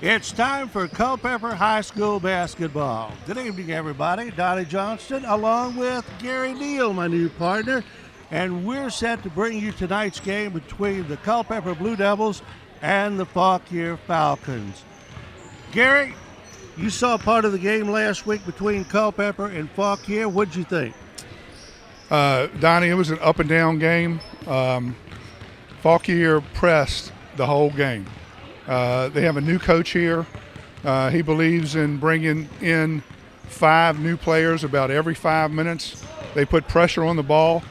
It's time for Culpeper High School basketball. Good evening, everybody. Donnie Johnston, along with Gary Neal, my new partner, and we're set to bring you tonight's game between the Culpeper Blue Devils and the Fauquier Falcons. Gary, you saw part of the game last week between Culpeper and Fauquier. What'd you think? Donnie, it was an up and down game. Fauquier pressed the whole game. They have a new coach here. He believes in bringing in 5 new players about every 5 minutes. They put pressure on the ball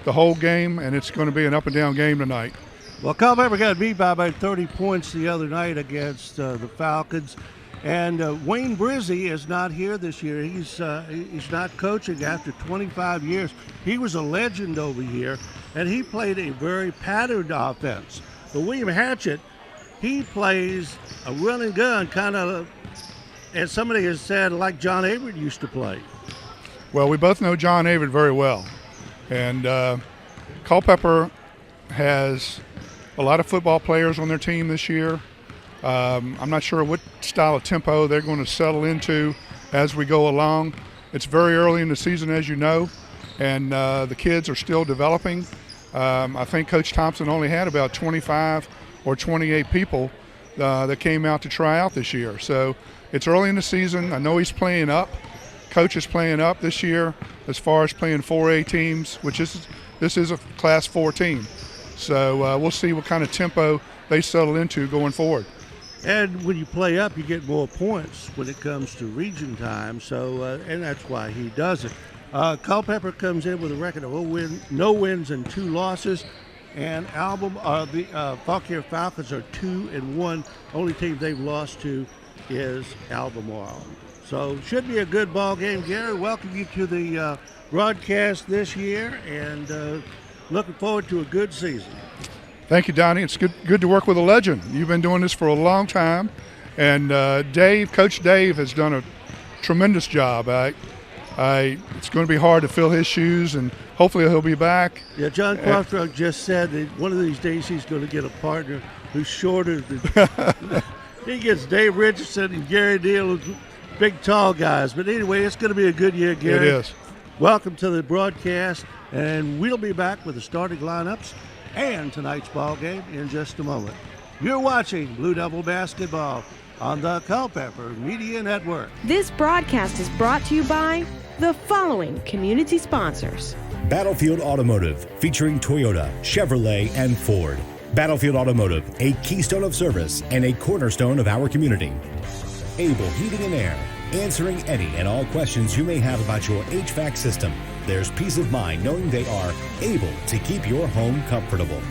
the whole game, and it's going to be an up and down game tonight. Well, Culpeper got beat by about 30 points the other night against the Falcons. And Wayne Brizzy is not here this year. He's not coaching after 25 years. He was a legend over here, and he played a very patterned offense. But William Hatchett, he plays a run and gun, kind of, as somebody has said, like John Avery used to play. Well, we both know John Avery very well. And Culpeper has a lot of football players on their team this year. I'm not sure what style of tempo they're going to settle into as we go along. It's very early in the season, as you know, and the kids are still developing. I think Coach Thompson only had about 25 or 28 people that came out to try out this year. So it's early in the season. I know he's playing up. Coach is playing up this year as far as playing 4A teams, which this is a Class 4 team. So we'll see what kind of tempo they settle into going forward. And when you play up, you get more points when it comes to region time. So, and that's why he does it. Culpeper comes in with a record of no wins and 2 losses. And the Fauquier Falcons are 2-1. Only team they've lost to is Albemarle. So should be a good ball game. Gary, welcome you to the broadcast this year, and looking forward to a good season. Thank you, Donnie. It's good to work with a legend. You've been doing this for a long time, and Coach Dave has done a tremendous job. It's going to be hard to fill his shoes, and hopefully he'll be back. Yeah, John Quattro just said that one of these days he's going to get a partner who's shorter than he gets Dave Richardson and Gary Neal, big tall guys. But anyway, it's going to be a good year, Gary. It is. Welcome to the broadcast, and we'll be back with the starting lineups and tonight's ball game in just a moment. You're watching Blue Devil basketball on the Culpeper Media Network. This broadcast is brought to you by the following community sponsors. Battlefield Automotive, featuring Toyota, Chevrolet, and Ford. Battlefield Automotive, a keystone of service and a cornerstone of our community. Able Heating and Air, answering any and all questions you may have about your HVAC system. There's peace of mind knowing they are able to keep your home comfortable.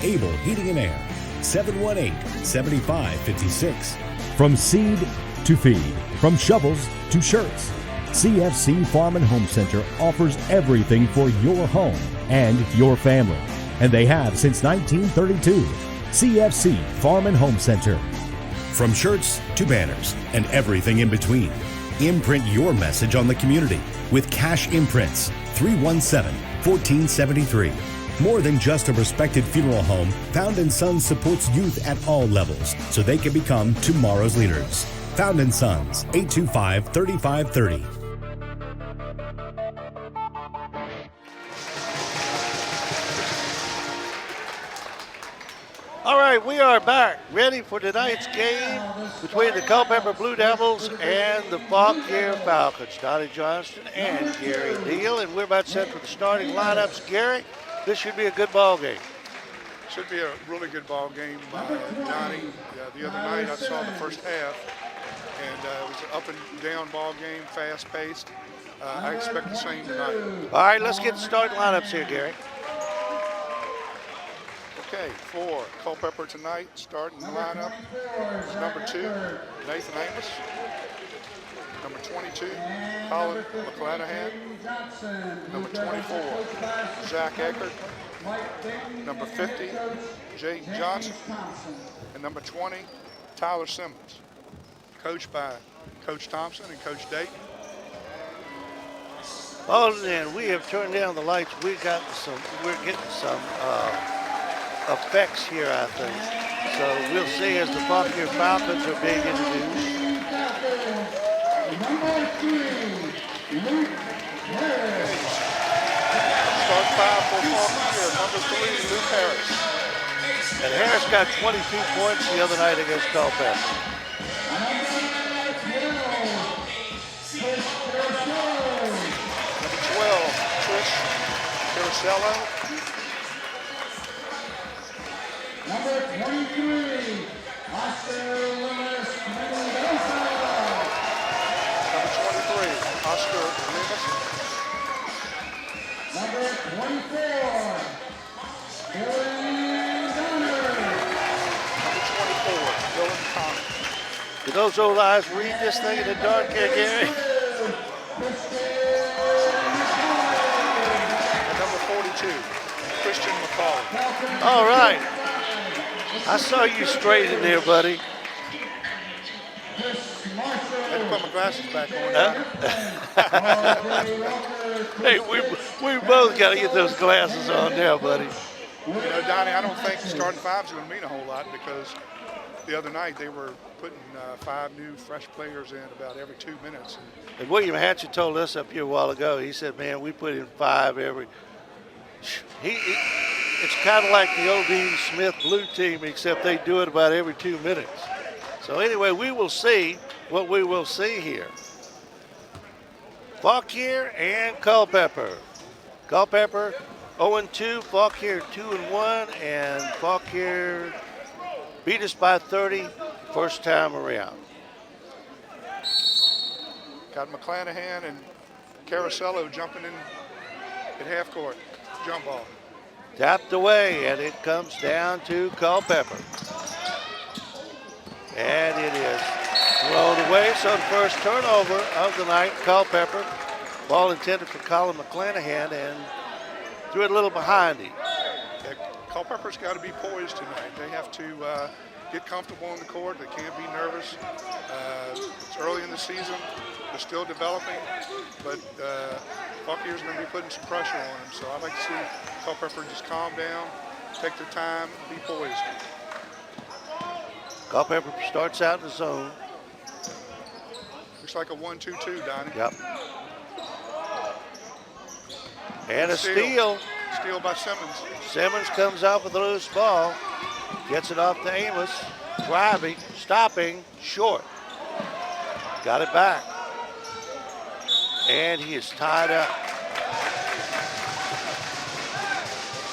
Able Heating and Air, 718-7556. From seed to feed, from shovels to shirts, CFC Farm and Home Center offers everything for your home and your family. And they have since 1932. CFC Farm and Home Center. From shirts to banners and everything in between. Imprint your message on the community with Cash Imprints, 317-1473. More than just a respected funeral home, Found & Sons supports youth at all levels so they can become tomorrow's leaders. Found & Sons, 825-3530. All right, we are back, ready for tonight's game between the Culpeper Blue Devils and the Fauquier Falcons. Donnie Johnston and Gary Neal, and we're about set for the starting lineups. Gary, this should be a good ball game. Should be a really good ball game, Donnie. The other night I saw the first half, and it was an up and down ball game, fast-paced. I expect the same tonight. All right, let's get the starting lineups here, Gary. Okay, for Culpeper tonight, starting lineup is number 2, Nathan Amos. Number 22, Colin McClanahan. Number 24, Zach Eckert. Number 50, Jay Johnson. And number 20, Tyler Simmons. Coached by Coach Thompson and Coach Dayton. Oh, and we have turned down the lights. We're getting some effects here, I think. So we'll see as the Fauquier Falcons are being introduced. Start 5 for Fauquier, number 3, Luke Harris. And Harris got 22 points the other night against Culpeper. Number 12, Trish Carosello. Number 23, Oscar Lewis Mendoza. Number 23, Oscar Lewis. Number 24, Dylan Donner. Number 24, Dylan Connor. Do those old eyes read this thing in the dark here, Gary? And number 42, Christian McCall. All right. I saw you straight in there, buddy. I had to put my glasses back on. Hey, we both got to get those glasses on now, buddy. You know, Donnie, I don't think starting 5 is going to mean a whole lot because the other night they were putting 5 new fresh players in about every 2 minutes. And William Hatchett told us up here a while ago, he said, man, we put in 5 every. It's kind of like the old Dean Smith blue team, except they do it about every 2 minutes. So anyway, we will see what we will see here. Fauquier and Culpeper. Culpeper 0-2, Fauquier 2-1, and Fauquier beat us by 30 first time around. Got McClanahan and Carosello jumping in at half court. Jump ball. Tapped away, and it comes down to Culpeper. And it is thrown away. So the first turnover of the night, Culpeper. Ball intended for Colin McClanahan, and threw it a little behind him. Yeah, Culpeper's got to be poised tonight. They have to get comfortable on the court. They can't be nervous. It's early in the season. They're still developing, but Fauquier's going to be putting some pressure on them. So I'd like to see Culpeper just calm down, take their time, be poised. Culpeper starts out in the zone. Looks like a 1-2-2, Donnie. Yep. And a steal. Steal by Simmons. Simmons comes out with a loose ball. Gets it off to Amos. Driving, stopping, short. Got it back. And he is tied up.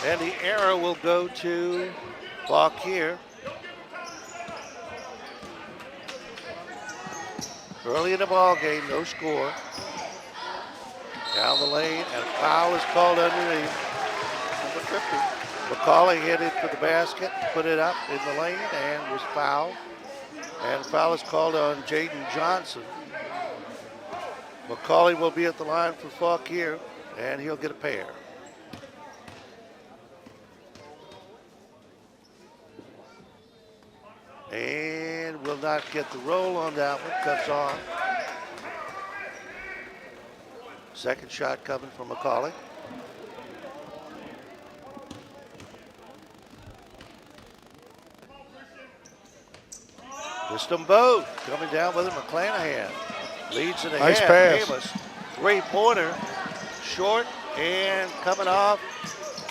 And the error will go to Fauquier. Early in the ball game, no score. Down the lane, and a foul is called underneath. Number 50. McCauley hit it for the basket, put it up in the lane, and was fouled. And foul is called on Jaden Johnson. McCauley will be at the line for Fauquier, and he'll get a pair. And will not get the roll on that one, comes off. Second shot coming from McCauley. Missed them both. Coming down with it, McClanahan. Leads it ahead. Nice pass. Amos. Three-pointer. Short and coming off.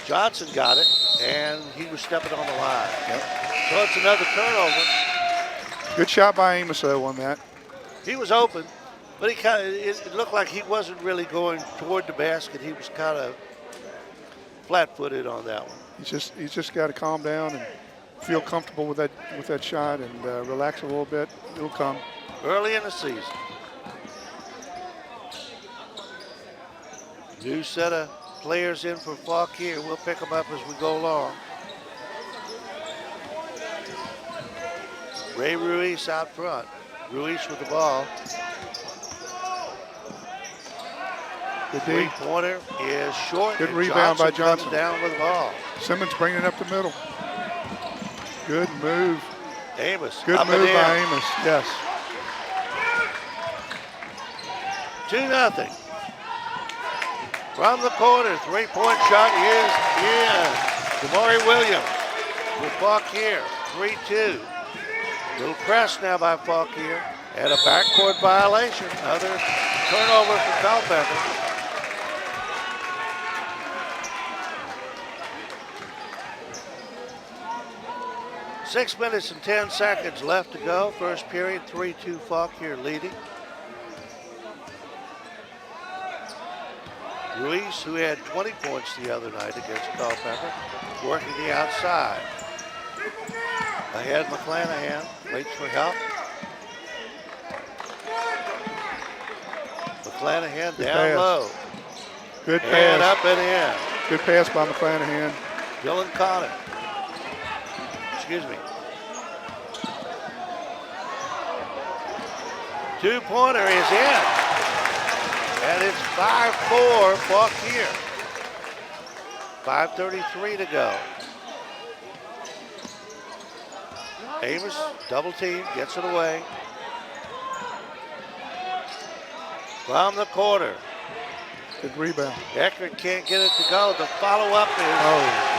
Johnson got it, and he was stepping on the line. Yep. So it's another turnover. Good shot by Amos, though, on that. He was open, but it looked like he wasn't really going toward the basket. He was kind of flat-footed on that one. He's just got to calm down and feel comfortable with that shot and relax a little bit. It'll come. Early in the season. New set of players in for Fauquier. We'll pick them up as we go along. Ray Ruiz out front. Ruiz with the ball. Good D. Three-pointer is short. Good rebound by Johnson. Comes down with the ball. Simmons bringing it up the middle. Good move. Amos. Good up move and in. by Amos. Yes. 2-0. From the corner, three-point shot is in. Damari Williams with Fauquier. 3-2. Little press now by Fauquier. And a backcourt violation. Another turnover for Culpeper. Six minutes and 10 seconds left to go. First period, 3-2 Fauquier leading. Ruiz, who had 20 points the other night against Culpeper, working the outside. Ahead McClanahan, waits for help. McClanahan Good down pass. low. Good pass. And up and in. Good pass by McClanahan. Dylan Connor. Excuse me. Two-pointer is in. And it's 5-4 Fauquier. 5:33 to go. Amos, double team, gets it away. From the corner. Good rebound. Eckert can't get it to go. The follow-up is... Oh,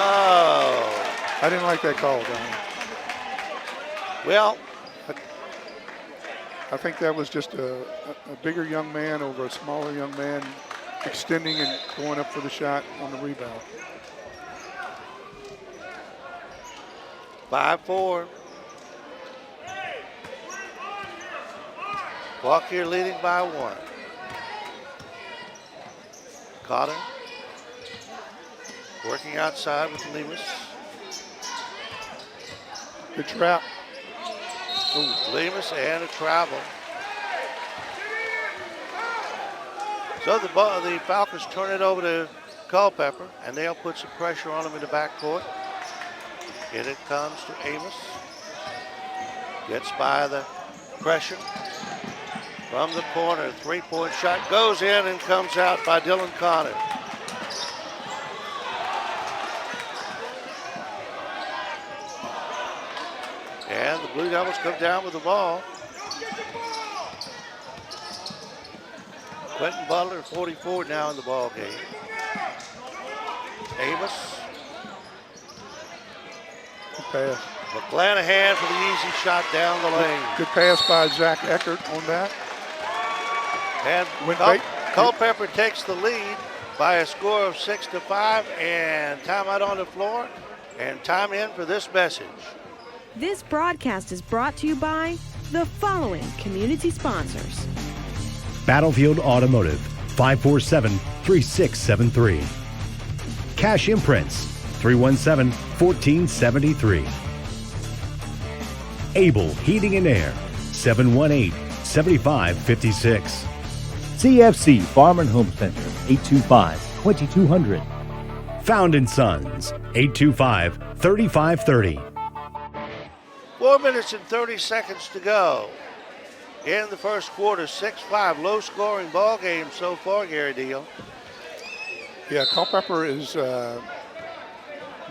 Oh. I didn't like that call, Don. Well, I think that was just a bigger young man over a smaller young man extending and going up for the shot on the rebound. 5-4. Fauquier leading by 1. Cotter working outside with Lemus. Good trap. Ooh, Lemus and a travel. So the Falcons turn it over to Culpeper, and they'll put some pressure on him in the backcourt. In it comes to Amos. Gets by the pressure. From the corner, three-point shot goes in and comes out by Dylan Connor. And the Blue Devils come down with the ball. Quentin Butler, 44 now in the ball game. Amos. Good pass. McClanahan for the easy shot down the lane. Good pass by Zach Eckert on that. And Culpeper takes the lead by a score of 6-5, and timeout on the floor, and time in for this message. This broadcast is brought to you by the following community sponsors. Battlefield Automotive, 547-3673. Cash Imprints, 317-1473. Able Heating and Air, 718-7556. CFC Farm and Home Center, 825-2200. Found & Sons, 825-3530. 4 minutes and 30 seconds to go in the first quarter. 6-5, low-scoring ball game so far, Gary Deal. Yeah, Culpeper is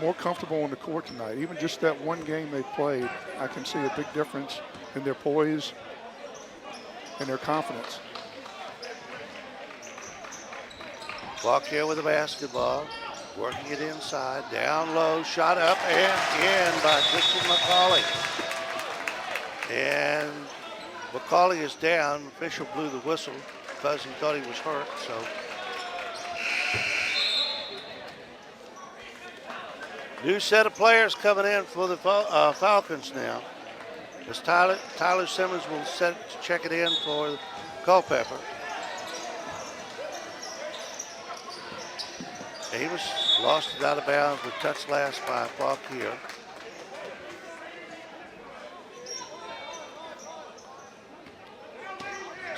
more comfortable on the court tonight. Even just that one game they played, I can see a big difference in their poise and their confidence. Fauquier with the basketball, working it inside, down low, shot up and in by Christian McCauley. And McCauley is down. Official blew the whistle because he thought he was hurt. So new set of players coming in for the Falcons now. As Tyler Simmons will check it in for Culpeper. Amos lost it out of bounds with touch last by Fauquier.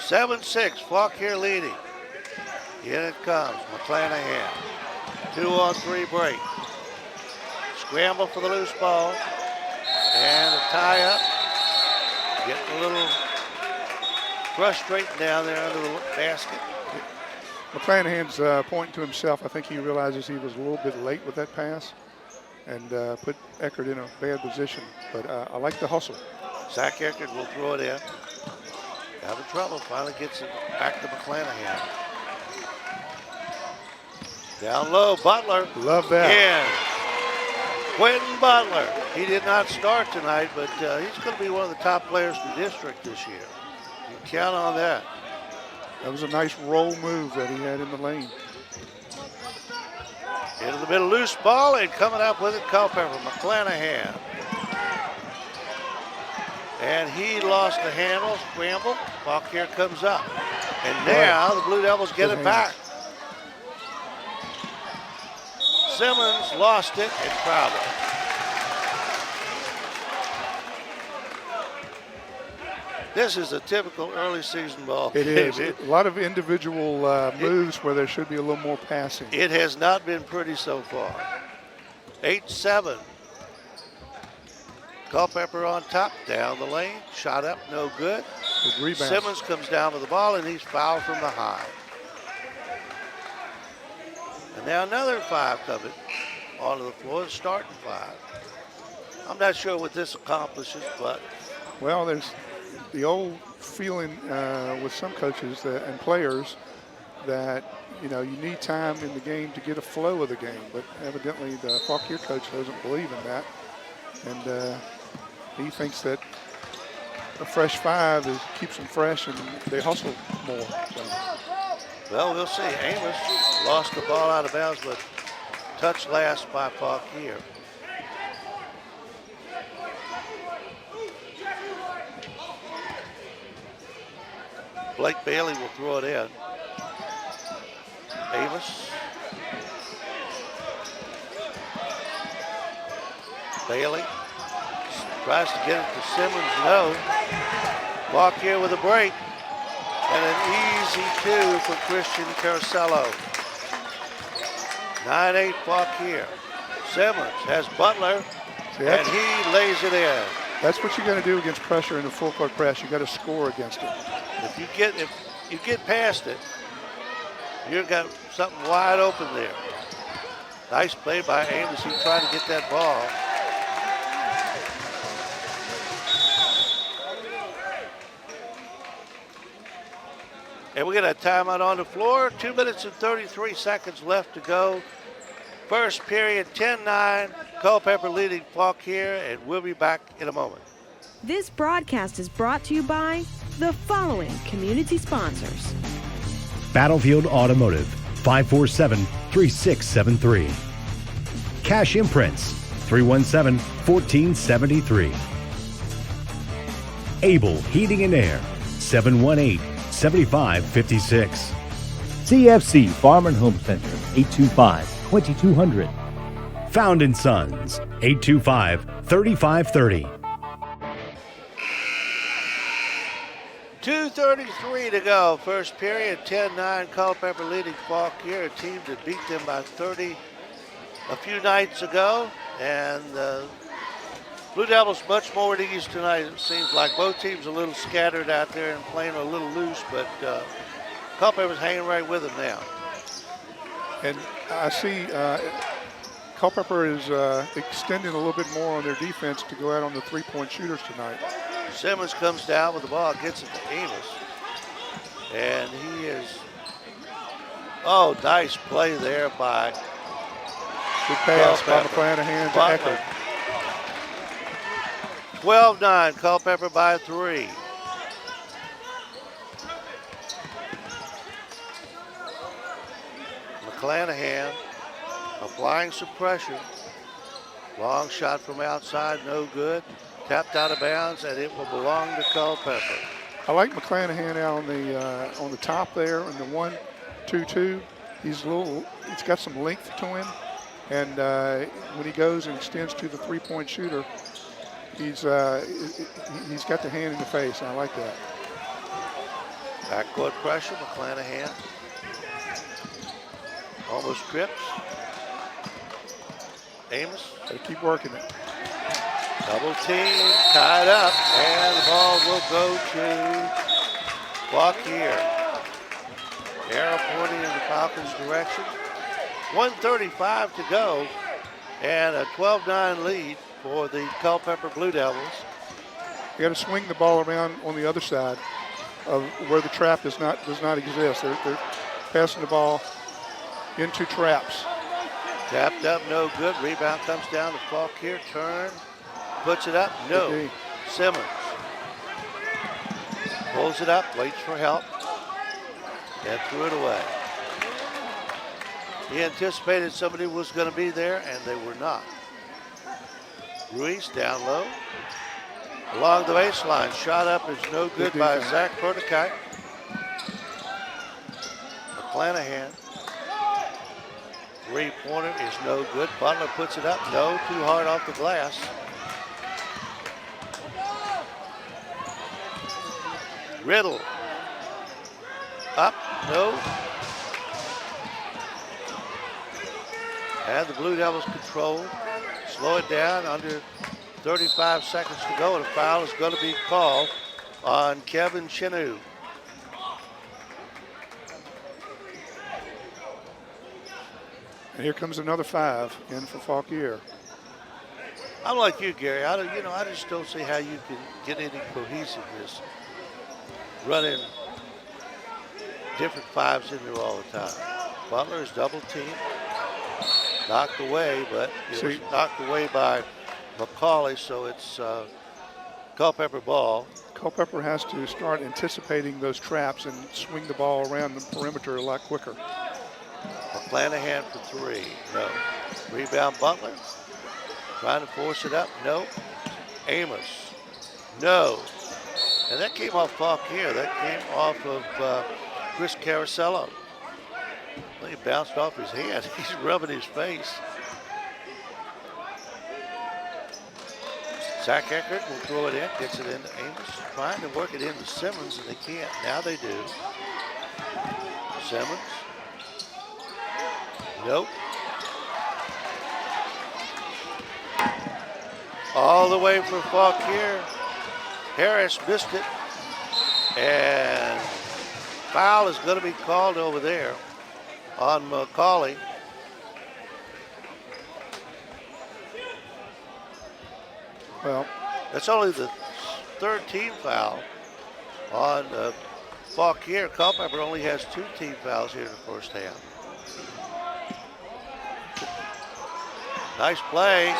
Seven, 6, Fauquier leading. In it comes, McClanahan. 2-on-3 break. Scramble for the loose ball. And a tie up. Getting a little frustrated down there under the basket. McClanahan's pointing to himself. I think he realizes he was a little bit late with that pass and put Eckert in a bad position. But I like the hustle. Zach Eckert will throw it in. Having trouble, finally gets it back to McClanahan. Down low, Butler. Love that. In. Quentin Butler. He did not start tonight, but he's going to be one of the top players in the district this year. You can count on that. That was a nice roll move that he had in the lane. Into the middle, loose ball, and coming up with it, Culpeper, McClanahan. And he lost the handle, scramble. Fauquier comes up. And now the Blue Devils get it back. Simmons lost it and fouled it. This is a typical early season ball game. It is. A lot of individual moves where there should be a little more passing. It has not been pretty so far. 8-7. Culpeper on top, down the lane, shot up, no good. Good rebound. Simmons comes down with the ball, and he's fouled from behind. And now another 5 coming onto the floor, starting 5. I'm not sure what this accomplishes, but. Well, there's the old feeling with some coaches and players that, you need time in the game to get a flow of the game. But evidently the Fauquier coach doesn't believe in that. And he thinks that a fresh 5 keeps them fresh and they hustle more. So. Well, we'll see. Amos lost the ball out of bounds, but touched last by Fauquier. Blake Bailey will throw it in. Amos. Bailey tries to get it to Simmons, no. Fauquier with a break. And an easy 2 for Christian Caracello. 9-8 Fauquier. Simmons has Butler, and he lays it in. That's what you got to do against pressure in the full court press. You got to score against it. If you get past it, you've got something wide open there. Nice play by Amos. He's trying to get that ball. And we got a timeout on the floor. 2 minutes and 33 seconds left to go. First period, 10-9. Culpeper leading Fauquier, and we'll be back in a moment. This broadcast is brought to you by the following community sponsors. Battlefield Automotive, 547-3673. Cash Imprints, 317-1473. Able Heating and Air, 718-7556. CFC Farm and Home Center, 825-2200. Found & Sons, 825-3530. 2:33 to go. First period, 10-9. Culpeper leading Fauquier, a team that beat them by 30 a few nights ago. And Blue Devils much more at ease tonight, it seems like. Both teams a little scattered out there and playing a little loose, but Culpeper's hanging right with them now. And I see Culpeper is extending a little bit more on their defense to go out on the three-point shooters tonight. Simmons comes down with the ball, gets it to Amos. And he is, nice play there by good pass by McClanahan to Eckert. 12-9, Culpeper by 3. McClanahan applying some pressure. Long shot from outside, no good. Tapped out of bounds, and it will belong to Culpeper. I like McClanahan out on the top there in the 1-2-2. He's got some length to him, and when he goes and extends to the three-point shooter, he's got the hand in the face, and I like that. Backcourt pressure, McClanahan. Almost trips. Amos. They keep working it. Double team, tied up, and the ball will go to Fauquier. Arrow pointing in the Falcons' direction. 1:35 to go, and a 12-9 lead for the Culpeper Blue Devils. You got to swing the ball around on the other side of where the trap does not exist. They're passing the ball into traps. Tapped up, no good. Rebound comes down to Fauquier. Turn, puts it up, no. Okay. Simmons pulls it up, waits for help, and threw it away. He anticipated somebody was going to be there, and they were not. Ruiz down low. Along the baseline, shot up is no good by Zach Perticite. McClanahan. Three-pointer is no good. Butler puts it up. No, too hard off the glass. Riddle. Up, no. And the Blue Devils control. Slow it down, under 35 seconds to go, and a foul is going to be called on Kevin Chinu. And here comes another 5 in for Fauquier. I'm like you, Gary. I just don't see how you can get any cohesiveness running different 5s in there all the time. Butler is double teamed, knocked away, but it was knocked away by McCauley, so it's Culpeper ball. Culpeper has to start anticipating those traps and swing the ball around the perimeter a lot quicker. McClanahan for 3, no. Rebound Butler, trying to force it up, no. Amos, no. And that came off Fauquier. That came off of Chris Caracello. Well, he bounced off his hand. He's rubbing his face. Zach Eckert will throw it in, gets it into Amos, trying to work it into Simmons, and they can't. Now they do. Simmons. Nope. All the way for Fauquier. Harris missed it. And foul is going to be called over there on McCauley. Well, that's only the third team foul on Fauquier. Culpeper only has 2 team fouls here in the first half. Nice play.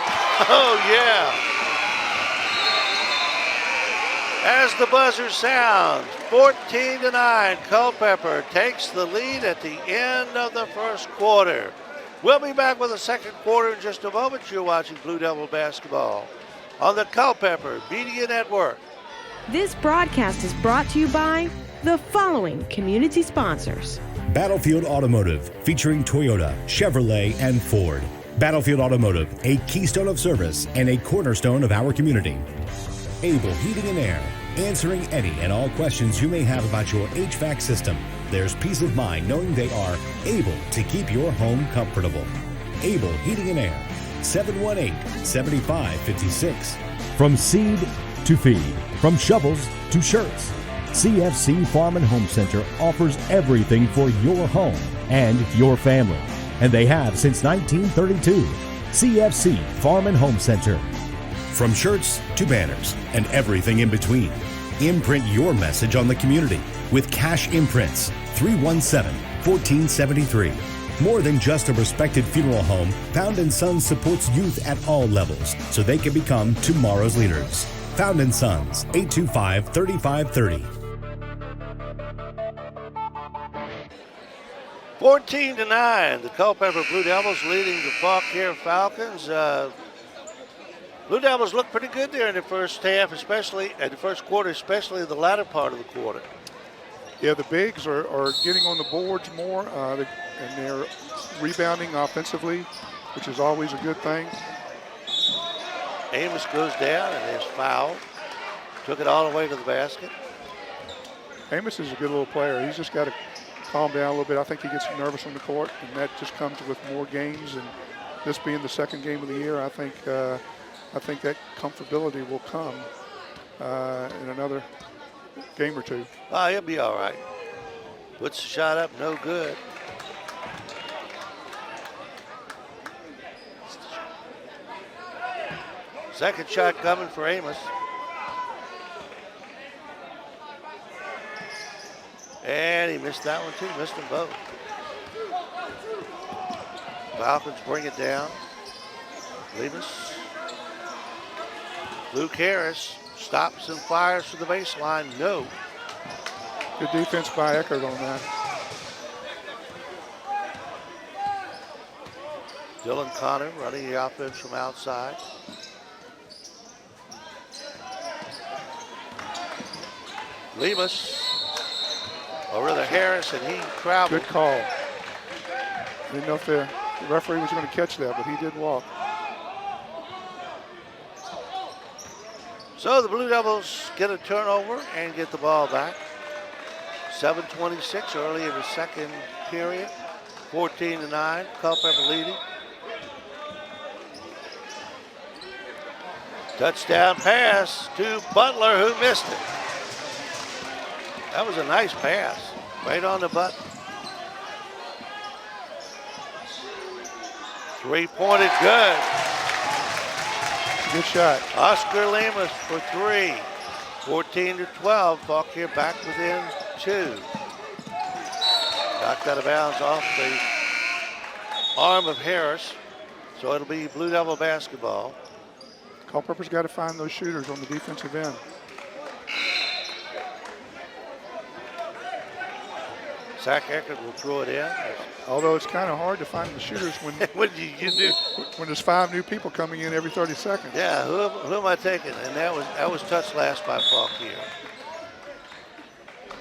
Oh, yeah. As the buzzer sounds, 14-9, Culpeper takes the lead at the end of the first quarter. We'll be back with the second quarter in just a moment. You're watching Blue Devil basketball on the Culpeper Media Network. This broadcast is brought to you by the following community sponsors. Battlefield Automotive, featuring Toyota, Chevrolet, and Ford. Battlefield Automotive, a keystone of service and a cornerstone of our community. Able Heating and Air, answering any and all questions you may have about your HVAC system. There's peace of mind knowing they are able to keep your home comfortable. Able Heating and Air, 718-7556. From seed to feed, from shovels to shirts, CFC Farm and Home Center offers everything for your home and your family. And they have since 1932. CFC Farm and Home Center. From shirts to banners and everything in between. Imprint your message on the community with Cash Imprints, 317-1473. More than just a respected funeral home, Found & Sons supports youth at all levels so they can become tomorrow's leaders. Found & Sons, 825-3530. 14-9, the Culpeper Blue Devils leading the Fauquier Falcons. Blue Devils look pretty good there in the first half, especially in the first quarter, especially the latter part of the quarter. Yeah, the bigs are getting on the boards more, and they're rebounding offensively, which is always a good thing. Amos goes down and is fouled. Took it all the way to the basket. Amos is a good little player. He's just got to calm down a little bit. I think he gets nervous on the court, and that just comes with more games. And this being the second game of the year, I think that comfortability will come in another game or two. Oh, he'll be all right. Puts the shot up, no good. Second shot coming for Amos. And he missed that one too, missed them both. Falcons bring it down. Levis. Luke Harris stops and fires for the baseline. No. Good defense by Eckert on that. Dylan Connor running the offense from outside. Levis, or rather Harris, and he traveled. Good call. Didn't know if the referee was going to catch that, but he did walk. So the Blue Devils get a turnover and get the ball back. 7:26 early in the second period. 14-9, Culpeper leading. Touchdown pass to Butler, who missed it. That was a nice pass, right on the button. Three-pointed good. Good shot. Oscar Lemus for three. 14-12, Fauquier back within 2. Knocked out of bounds off the arm of Harris, so it'll be Blue Devil basketball. Culpeper's got to find those shooters on the defensive end. Zach Eckert will throw it in. Although it's kind of hard to find the shooters when What did you do? when there's 5 new people coming in every 30 seconds. Yeah, who am I taking? And that was touched last by Fauquier.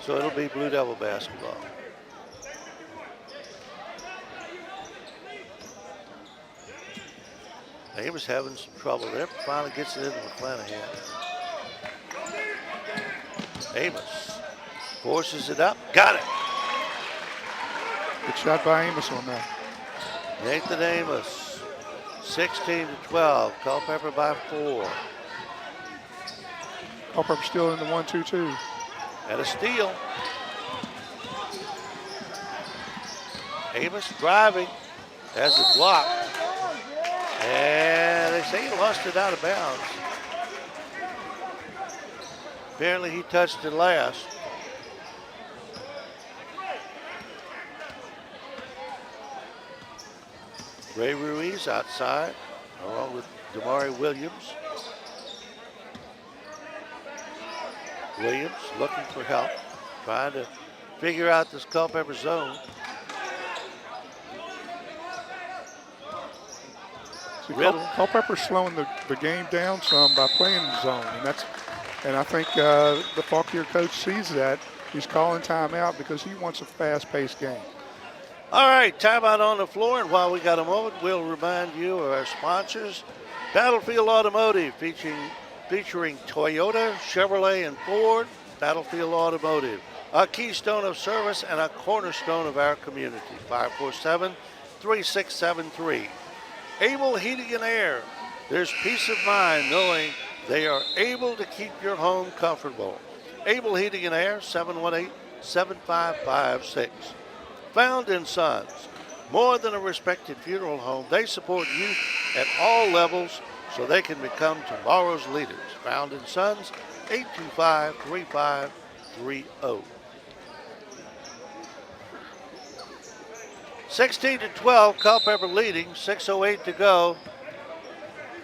So it'll be Blue Devil basketball. He was having some trouble there. Finally gets it into McClanahan. Amos forces it up. Got it. Good shot by Amos on that. Nathan Amos. 16-12. Culpeper by 4. Culpeper still in the 1-2-2. And a steal. Amos driving. Has it blocked. And they say he lost it out of bounds. Apparently he touched it last. Ray Ruiz outside, along with Damari Williams. Williams looking for help, trying to figure out this Culpeper zone. See, Culpeper's slowing the game down some by playing zone, and I think the Fauquier coach sees that. He's calling timeout because he wants a fast-paced game. All right, timeout on the floor, and while we got a moment, we'll remind you of our sponsors. Battlefield Automotive, featuring Toyota, Chevrolet, and Ford. Battlefield Automotive, a keystone of service and a cornerstone of our community. 547-3673. Able Heating and Air. There's peace of mind knowing they are able to keep your home comfortable. Able Heating and Air, 718-7556. Found in Sons. More than a respected funeral home, they support youth at all levels so they can become tomorrow's leaders. Found in Sons, 825-3530. 16-12, Culpeper leading, 6:08 to go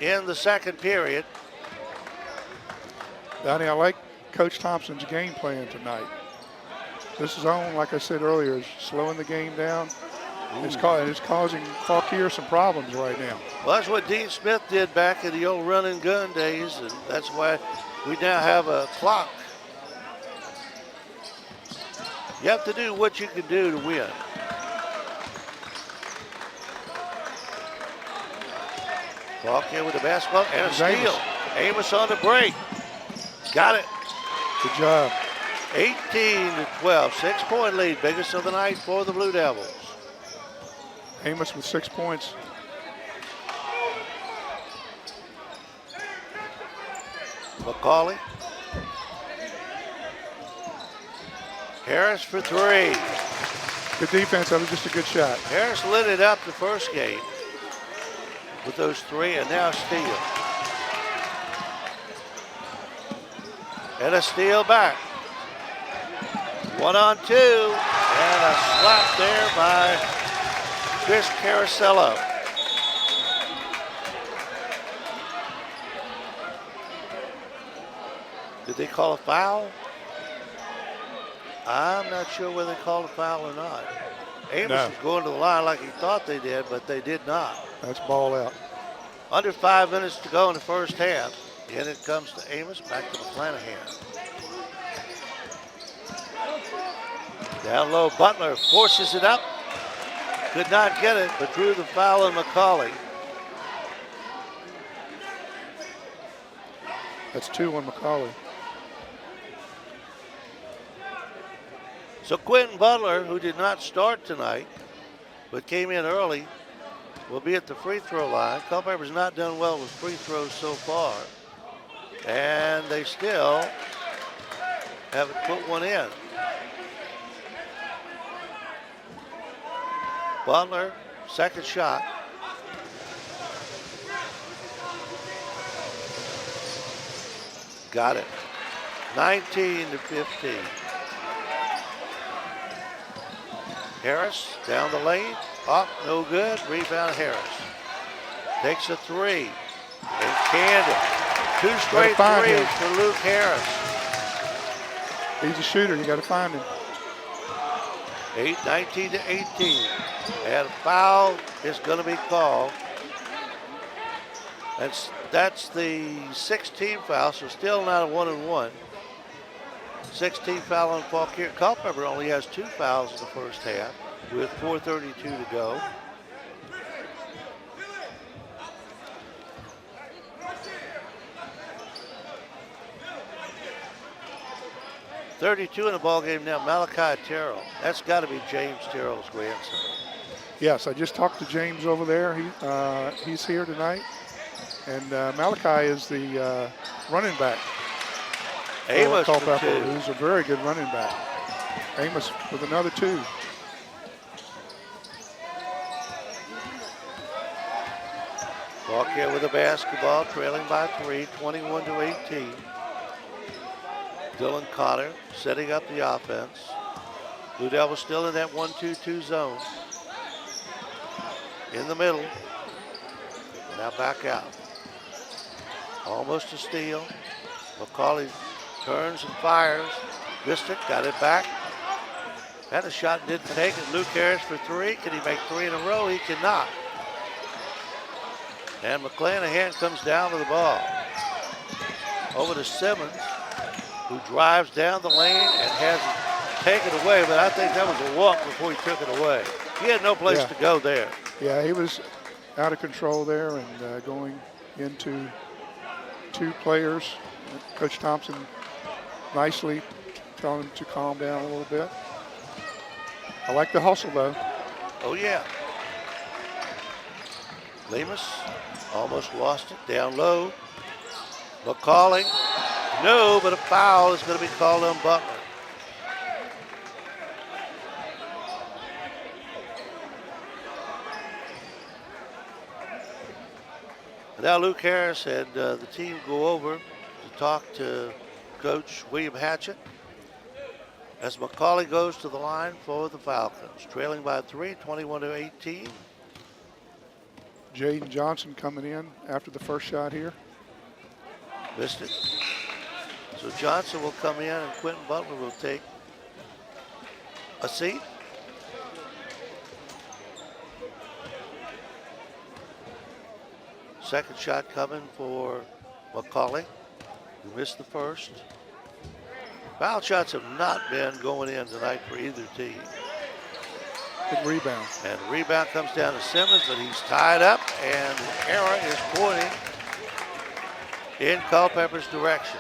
in the second period. Donnie, I like Coach Thompson's game plan tonight. This zone, like I said earlier, is slowing the game down. It's causing Fauquier some problems right now. Well, that's what Dean Smith did back in the old run and gun days, and that's why we now have a clock. You have to do what you can do to win. Fauquier with the basketball and a steal. Amos on the break. Got it. Good job. 18-12, 6-point lead, biggest of the night for the Blue Devils. Amos with 6 points. McCauley. Harris for 3. Good defense. That was just a good shot. Harris lit it up the first game with those 3, and now steal. And a steal back. 1-on-2, and a slap there by Chris Caracello. Did they call a foul? I'm not sure whether they called a foul or not. Amos No. was going to the line like he thought they did, but they did not. That's ball out. Under 5 minutes to go in the first half. And it comes to Amos, back to McClanahan. Down low, Butler forces it up. Could not get it, but drew the foul on McCauley. That's 2 on McCauley. So Quentin Butler, who did not start tonight, but came in early, will be at the free throw line. Culpeper's not done well with free throws so far. And they still haven't put one in. Butler, second shot. Got it. 19-15. Harris down the lane. Up, no good. Rebound Harris. Takes a 3. And canned it. 2 straight threes for Luke Harris. He's a shooter. You got to find him. 19-18. And a foul is going to be called. That's the 16th foul, so still not a 1-and-1. 16th foul on Fauquier. Culpeper only has 2 fouls in the first half with 4:32 to go. .32 in the ball game now. Malachi Terrell. That's got to be James Terrell's grandson. Yes, I just talked to James over there. He's here tonight. And Malachi is the running back. Amos Culpeper, who's a very good running back. Amos with another 2. Fauquier with the basketball, trailing by 3, 21-18. Dylan Cotter setting up the offense. Blue Devils still in that 1-2-2 zone. In the middle. Now back out. Almost a steal. McCauley turns and fires. Vistic got it back. Had a shot and didn't take it. Luke Harris for 3. Can he make 3 in a row? He cannot. And McClanahan comes down to the ball. Over to Simmons, who drives down the lane and has it taken away, but I think that was a walk before he took it away. He had no place to go there. Yeah, he was out of control there and going into 2 players. Coach Thompson nicely telling him to calm down a little bit. I like the hustle, though. Oh, yeah. Lemus almost lost it down low. McCauley, no, but a foul is going to be called on Butler. Now Luke Harris had the team go over to talk to Coach William Hatchett as McCauley goes to the line for the Falcons, trailing by 3, 21-18. Jaden Johnson coming in after the first shot here. Missed it. So Johnson will come in and Quentin Butler will take a seat. Second shot coming for McCauley, who missed the first. Foul shots have not been going in tonight for either team. Good rebound. And the rebound comes down to Simmons, but he's tied up, and the arrow is pointing in Culpeper's direction.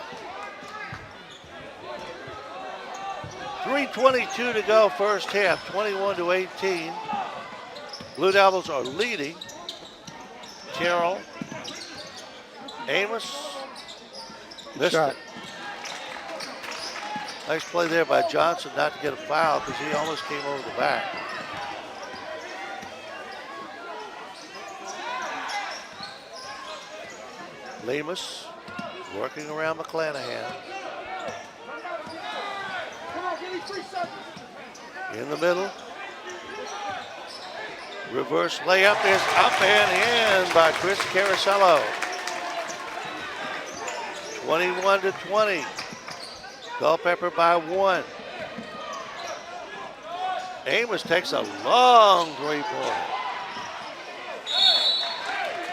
3:22 to go, first half, 21-18. Blue Devils are leading. Terrell, Amos, missed it. Nice play there by Johnson not to get a foul because he almost came over the back. Lemus working around McClanahan. In the middle. Reverse layup is up and in by Chris Carasello. 21-20. Culpeper by 1. Amos takes a long three-pointer.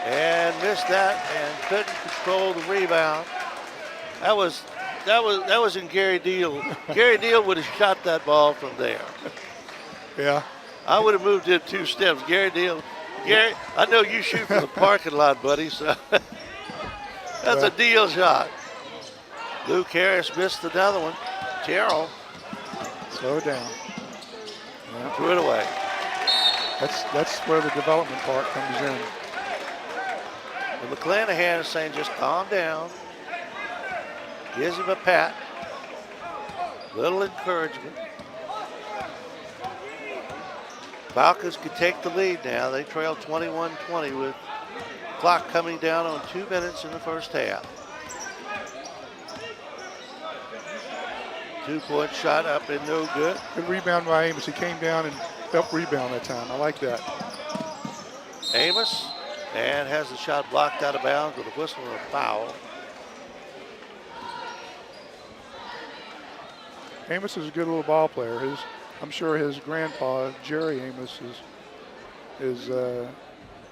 And missed that and couldn't control the rebound. That was in Gary Deal. Gary Deal would have shot that ball from there. Yeah. I would have moved in 2 steps. Gary Deal. Gary, I know you shoot from the parking lot, buddy, so that's a Deal shot. Luke Harris missed another one. Terrell. Slow it down. Yeah. Threw it away. That's where the development part comes in. And McClanahan is saying just calm down. Gives him a pat. Little encouragement. Falcons could take the lead now. They trail 21-20 with clock coming down on 2 minutes in the first half. 2-point shot up and no good. Good rebound by Amos. He came down and helped rebound that time. I like that. Amos and has the shot blocked out of bounds with a whistle and a foul. Amos is a good little ball player. I'm sure his grandpa, Jerry Amos, is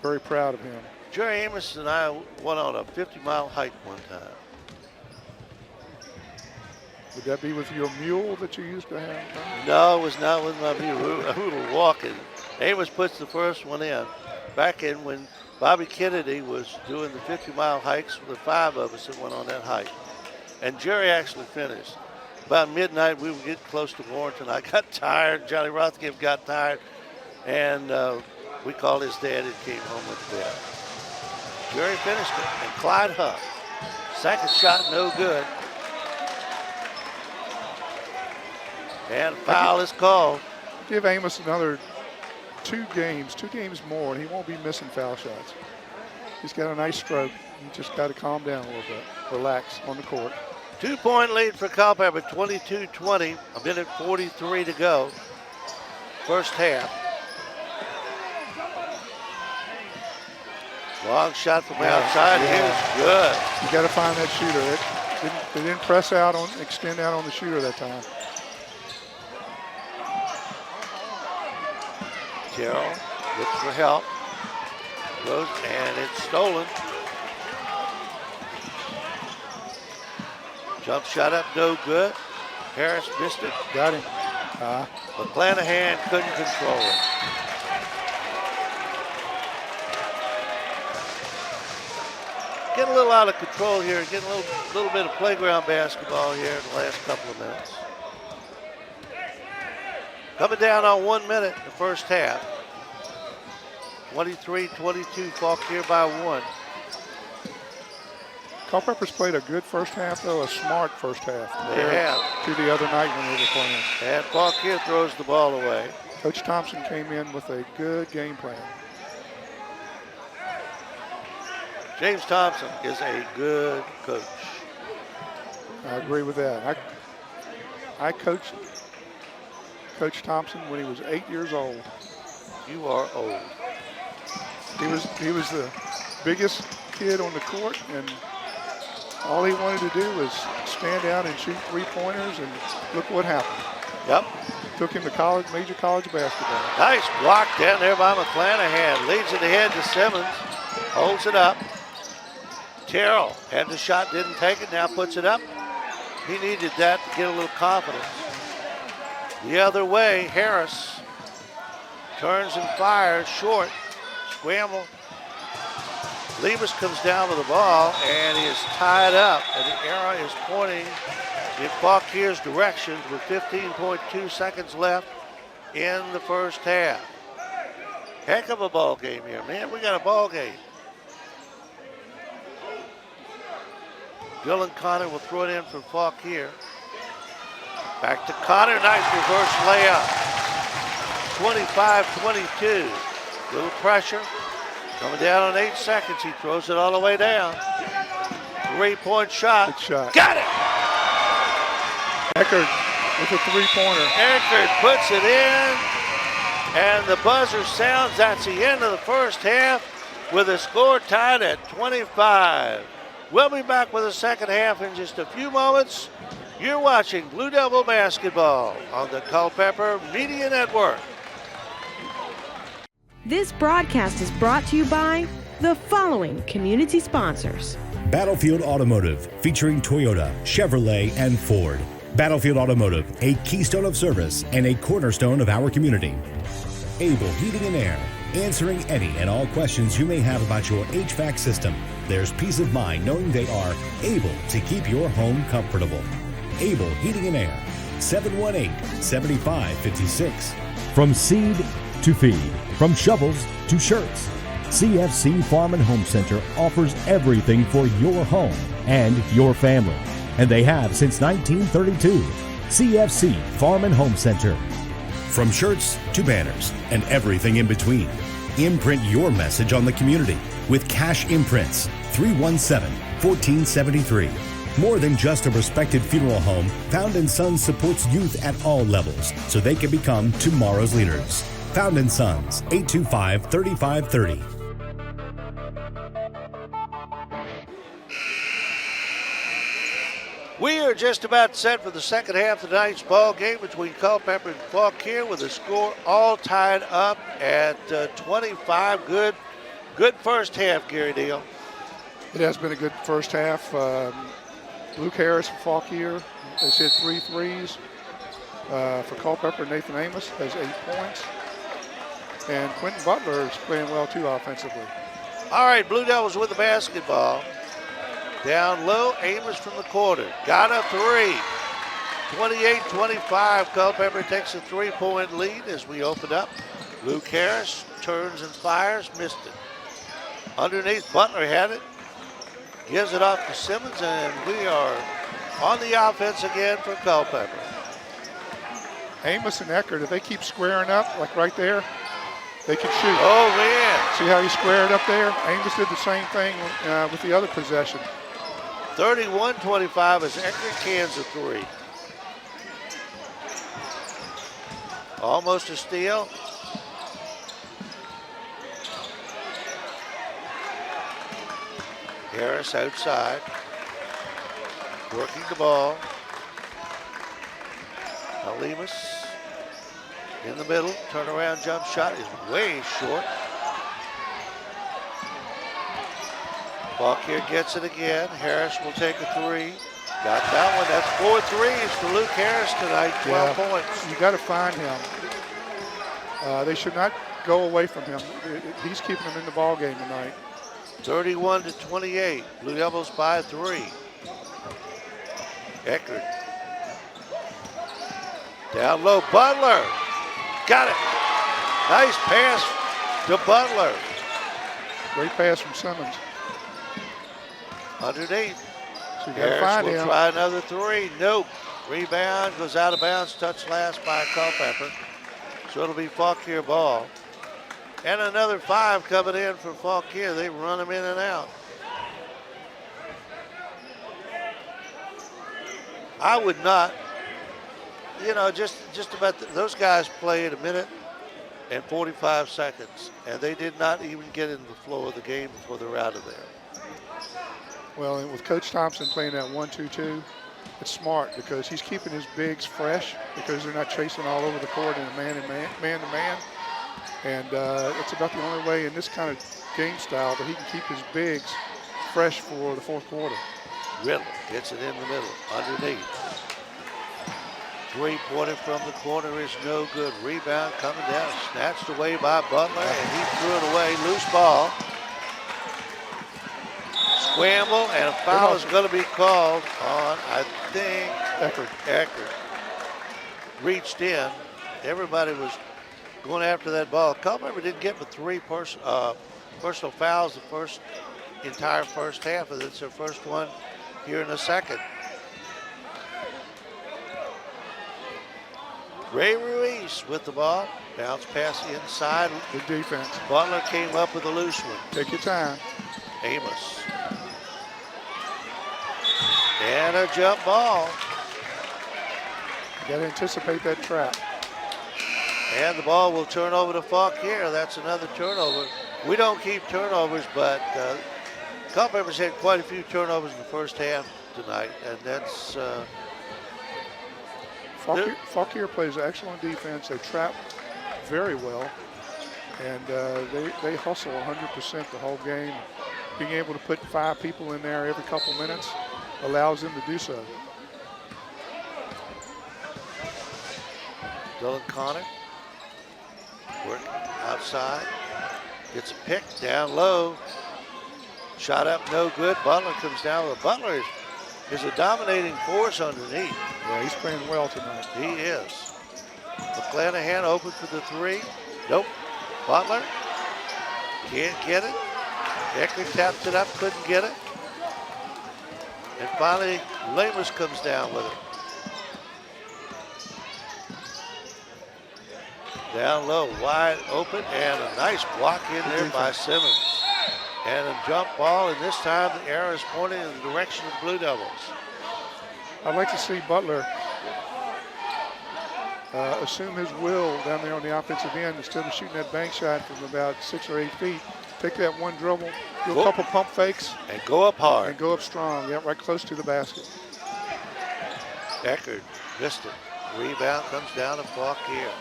very proud of him. Jerry Amos and I went on a 50-mile hike one time. Would that be with your mule that you used to have? No, it was not with my mule. We were walking. Amos puts the first one in. Back in when Bobby Kennedy was doing the 50-mile hikes, the 5 of us that went on that hike. And Jerry actually finished. About midnight, we were getting close to Warrenton. I got tired. Johnny Rothgift got tired. And we called his dad and came home with bed. Jerry finished it. And Clyde Huff. Second shot, no good. And foul is called. Give Amos another 2 games more, and he won't be missing foul shots. He's got a nice stroke. You just got to calm down a little bit. Relax on the court. 2-point lead for Culpeper, 22-20. A minute 43 to go. First half. Long shot from outside. It's good. You got to find that shooter. They didn't press out extend out on the shooter that time. Terrell looks for help. Goes and it's stolen. Jump shot up, no good. Harris missed it. Got him. McClanahan couldn't control it. Getting a little out of control here. Getting a little bit of playground basketball here in the last couple of minutes. Coming down on 1 minute in the first half. 23-22, Fauquier by 1. Culpeper's played a good first half, though, a smart first half. They have. To the other night when they were playing. And Fauquier throws the ball away. Coach Thompson came in with a good game plan. James Thompson is a good coach. I agree with that. I coached Coach Thompson when he was 8 years old. You are old. He was the biggest kid on the court, and all he wanted to do was stand out and shoot 3-pointers, and look what happened. Yep. Took him to major college basketball. Nice block down there by McClanahan. Leads it ahead to Simmons. Holds it up. Terrell had the shot, didn't take it, now puts it up. He needed that to get a little confidence. The other way, Harris turns and fires short. Scramble. Levis comes down with the ball, and he is tied up, and the arrow is pointing in Fauquier's direction with 15.2 seconds left in the first half. Heck of a ball game here, man. We got a ball game. Dylan Connor will throw it in for Fauquier. Back to Connor, nice reverse layup. 25-22. Little pressure. Coming down on 8 seconds. He throws it all the way down. 3-point shot. Good shot. Got it! Eckert with a 3-pointer. Eckert puts it in. And the buzzer sounds. That's the end of the first half with the score tied at 25. We'll be back with the second half in just a few moments. You're watching Blue Devil basketball on the Culpeper Media Network. This broadcast is brought to you by the following community sponsors. Battlefield Automotive, featuring Toyota, Chevrolet, and Ford. Battlefield Automotive, a keystone of service and a cornerstone of our community. Able Heating and Air, answering any and all questions you may have about your HVAC system. There's peace of mind knowing they are able to keep your home comfortable. Able Heating and Air, 718-7556. From seed to feed, from shovels to shirts, CFC Farm and Home Center offers everything for your home and your family. And they have since 1932. CFC Farm and Home Center. From shirts to banners and everything in between. Imprint your message on the community with Cash Imprints, 317-1473. More than just a respected funeral home, Found & Sons supports youth at all levels so they can become tomorrow's leaders. Found & Sons, 825-3530. We are just about set for the second half of tonight's ball game between Culpeper and Fauquier with the score all tied up at 25. Good first half, Gary Deal. It has been a good first half. Luke Harris for Fauquier has hit 3 threes. For Culpeper, Nathan Amos has 8 points. And Quentin Butler is playing well too offensively. All right, Blue Devils with the basketball. Down low, Amos from the corner. Got a 3. 28-25. Culpeper takes a 3-point lead as we open up. Luke Harris turns and fires, missed it. Underneath, Butler had it. Gives it off to Simmons, and we are on the offense again for Culpeper. Amos and Eckert, if they keep squaring up, like right there, they can shoot. Oh, man. See how he squared up there? Amos did the same thing with the other possession. 31-25 as Eckert cans a 3. Almost a steal. Harris outside. Working the ball. Alimas in the middle. Turnaround jump shot is way short. Fauquier gets it again. Harris will take a 3. Got that one. That's 4 threes for Luke Harris tonight. 12 points. You got to find him. They should not go away from him. He's keeping them in the ball game tonight. 31-28. Blue Devils by 3. Eckert. Down low. Butler. Got it. Nice pass to Butler. Great pass from Simmons. Underneath. So you got to Harris find will him. try another 3. Nope. Rebound goes out of bounds. Touched last by Culpeper. So it'll be Fauquier ball. And another 5 coming in for Fauquier. They run them in and out. I would not, just about those guys played 1 minute and 45 seconds, and they did not even get into the flow of the game before they're out of there. Well, and with Coach Thompson playing that 1-2-2, it's smart because he's keeping his bigs fresh because they're not chasing all over the court in a man-to-man. And it's about the only way in this kind of game style that he can keep his bigs fresh for the fourth quarter. Riddle gets it in the middle, underneath. 3-pointer from the corner is no good. Rebound coming down, snatched away by Butler, and he threw it away. Loose ball. Scramble, and a foul is going to be called on, I think, Eckert. Reached in. Everybody was going after that ball. Culpeper didn't get but 3 personal fouls the entire first half, and it's their first one here in the second. Ray Ruiz with the ball. Bounce pass inside. Good defense. Butler came up with a loose one. Take your time. Amos. And a jump ball. You got to anticipate that trap. And the ball will turn over to Fauquier. That's another turnover. We don't keep turnovers, but Culpeper's had quite a few turnovers in the first half tonight, and that's Fauquier plays excellent defense. They trap very well, and they hustle 100% the whole game. Being able to put 5 people in there every couple minutes allows them to do so. Dylan Connor working outside, gets a pick down low, shot up no good. Butler comes down. Well, Butler is a dominating force underneath. Yeah, he's playing well tonight. He is. McClanahan open for the 3. Nope. Butler can't get it. Eckert taps it up, couldn't get it. And finally, Lamus comes down with it. Down low, wide open, and a nice block in there by Simmons. And a jump ball, and this time the arrow is pointing in the direction of the Blue Devils. I'd like to see Butler assume his will down there on the offensive end instead of shooting that bank shot from about 6 or 8 feet. Take that one dribble, do a couple pump fakes. And go up hard. And go up strong, yeah, right close to the basket. Eckert missed it. Rebound comes down to Fauquier.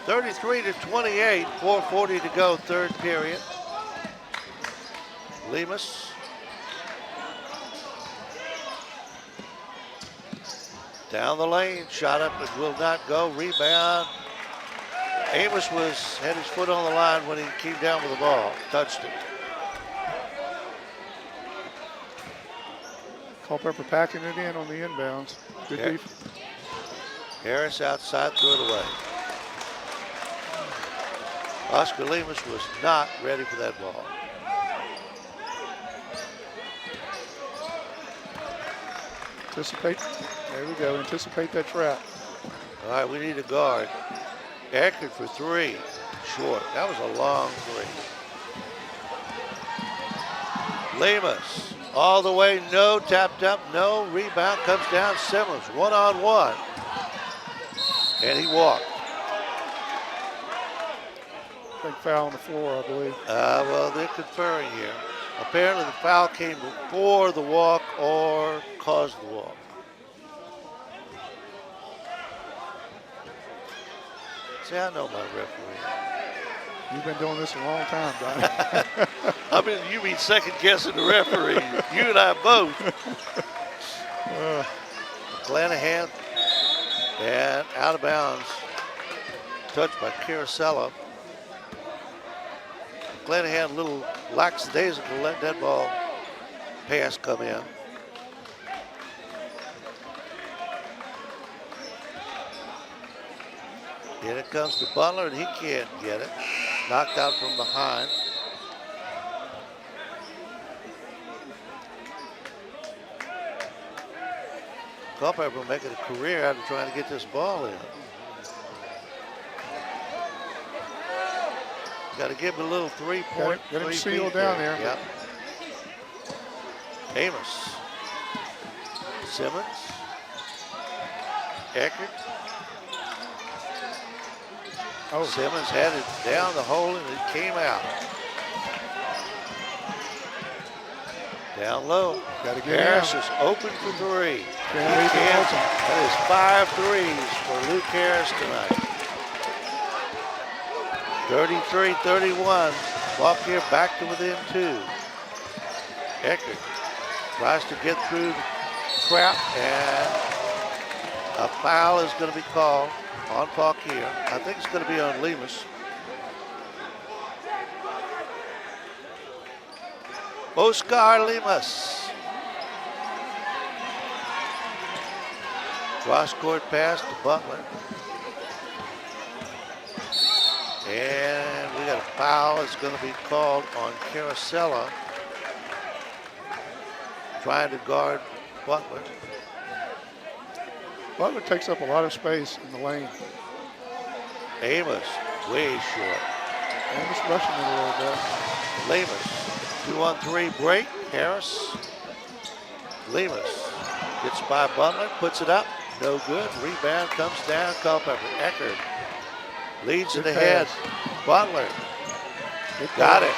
33-28, 4:40 to go, third period. Lemus. Down the lane, shot up, it will not go. Rebound. Amos had his foot on the line when he came down with the ball, touched it. Culpeper packing it in on the inbounds. Good defense. Harris outside, threw it away. Oscar Lemus was not ready for that ball. Anticipate, there we go, anticipate that trap. All right, we need a guard. Eckert for 3, short. That was a long 3. Lemus, all the way, no, tapped up, no, rebound, comes down, Simmons, 1-on-1. And he walked. Big foul on the floor, I believe. Well, they're conferring here. Apparently the foul came before the walk or caused the walk. See, I know my referee. You've been doing this a long time, Donnie. I mean, you mean second guessing the referee. You and I both. McClanahan and out of bounds. Touched by Carosella. McClanahan a little lackadaisical, let that ball pass come in. And it comes to Butler, and he can't get it. Knocked out from behind. Culpeper making a career out of trying to get this ball in. Got to give him a little 3-point. Get him sealed down there. Yep. Amos. Simmons. Eckert. Oh. Simmons had it down the hole and it came out. Down low. Got to get Harris him. is open for 3. Can't leave it open. That is 5 threes for Luke Harris tonight. 33-31. Fauquier back to within 2. Eckert tries to get through the trap, and a foul is going to be called on Fauquier. I think it's going to be on Lemus. Oscar Lemus. Cross-court pass to Butler. And we got a foul. It's going to be called on Carosella. Trying to guard Butler. Butler takes up a lot of space in the lane. Amos, way short. Amos rushing it a little bit. Lemus, 2-on-3 break. Harris. Lemus gets by Butler, puts it up. No good. Rebound comes down. Culpeper. Eckert Leads Good it ahead. pass. Butler. Good Got pass.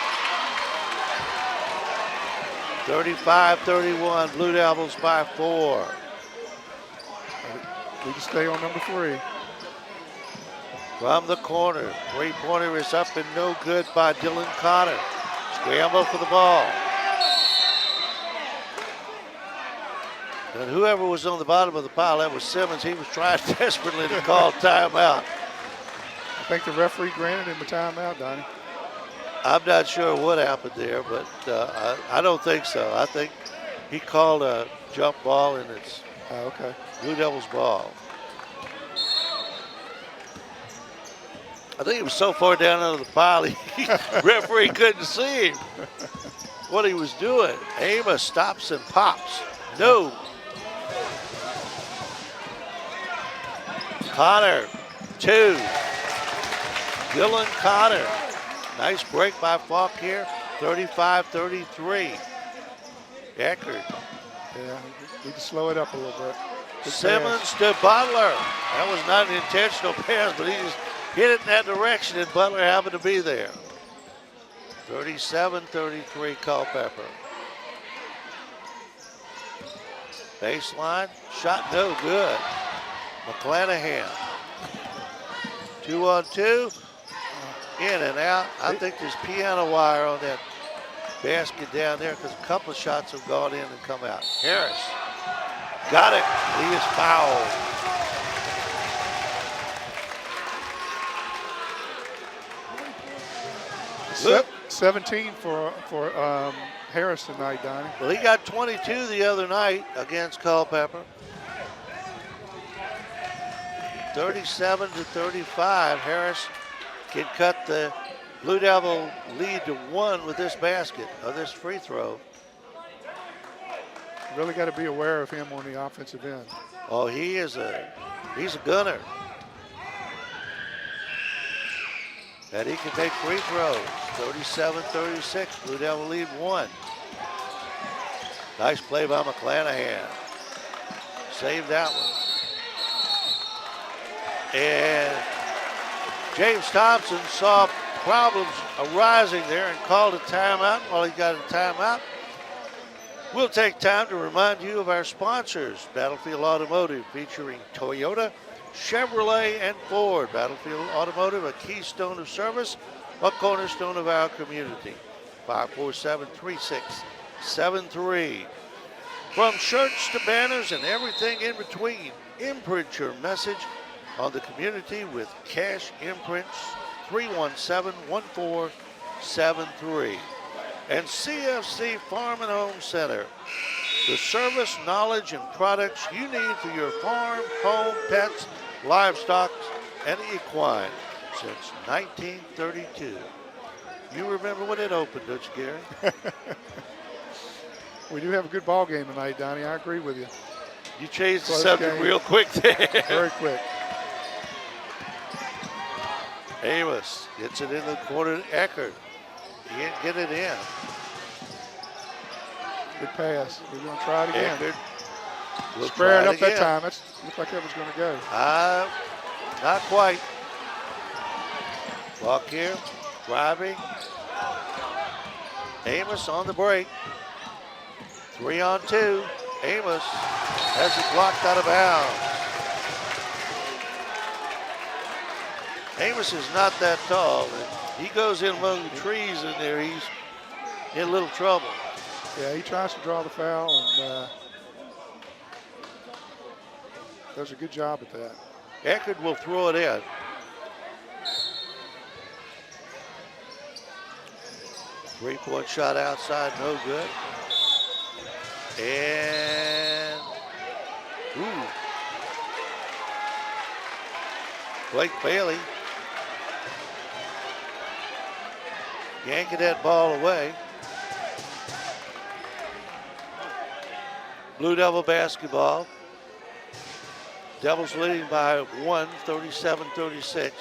it. 35-31. Blue Devils by 4. We can stay on number 3. From the corner. Three-pointer is up and no good by Dylan Connor. Scramble for the ball. And whoever was on the bottom of the pile, that was Simmons. He was trying desperately to call timeout. I think the referee granted him a timeout, Donnie. I'm not sure what happened there, but I don't think so. I think he called a jump ball, and it's Okay. Blue Devils ball. I think he was so far down under the pile, referee couldn't see him. What he was doing. Amos stops and pops. No. Connor, 2. Dylan Connor. Nice break by Fauquier, 35-33. Eckert. Yeah, we can slow it up a little bit. Good Simmons pass. to Butler. That was not an intentional pass, but he just hit it in that direction, and Butler happened to be there. 37-33 Culpeper. Baseline, shot no good. McClanahan. 2-on-2. In and out. I think there's piano wire on that basket down there because a couple of shots have gone in and come out. Harris got it. He is fouled. Luke. 17 for Harris tonight, Donnie. Well, he got 22 the other night against Culpeper. 37-35. Harris can cut the Blue Devil lead to 1 with this basket, or this free throw. Really got to be aware of him on the offensive end. Oh, he's a gunner. And he can make free throws. 37-36, Blue Devil lead 1. Nice play by McClanahan. Saved that one. And James Thompson saw problems arising there and called a timeout. While he got a timeout, we'll take time to remind you of our sponsors. Battlefield Automotive, featuring Toyota, Chevrolet, and Ford. Battlefield Automotive, a keystone of service, a cornerstone of our community. 547-3673. From shirts to banners and everything in between, imprint your message on the community with Cash Imprints. 317-1473. And CFC Farm and Home Center, the service, knowledge, and products you need for your farm, home, pets, livestock, and equine since 1932. You remember when it opened, don't you, Gary? We do have a good ball game tonight, Donnie. I agree with you. You changed the Close subject game. real quick there. Very quick. Amos gets it in the corner to Eckert. He can't get it in. Good pass. We're going to try it again. Eckert will Square it try up that again. time. It looked like that was going to go. Not quite. Fauquier driving. Amos on the break. 3-on-2. Amos has it blocked out of bounds. Amos is not that tall. And he goes in among the trees in there. He's in a little trouble. Yeah, he tries to draw the foul and does a good job at that. Eckert will throw it in. Three-point shot outside, no good. And, Blake Bailey yanking that ball away. Blue Devil basketball. Devils leading by 1, 37-36.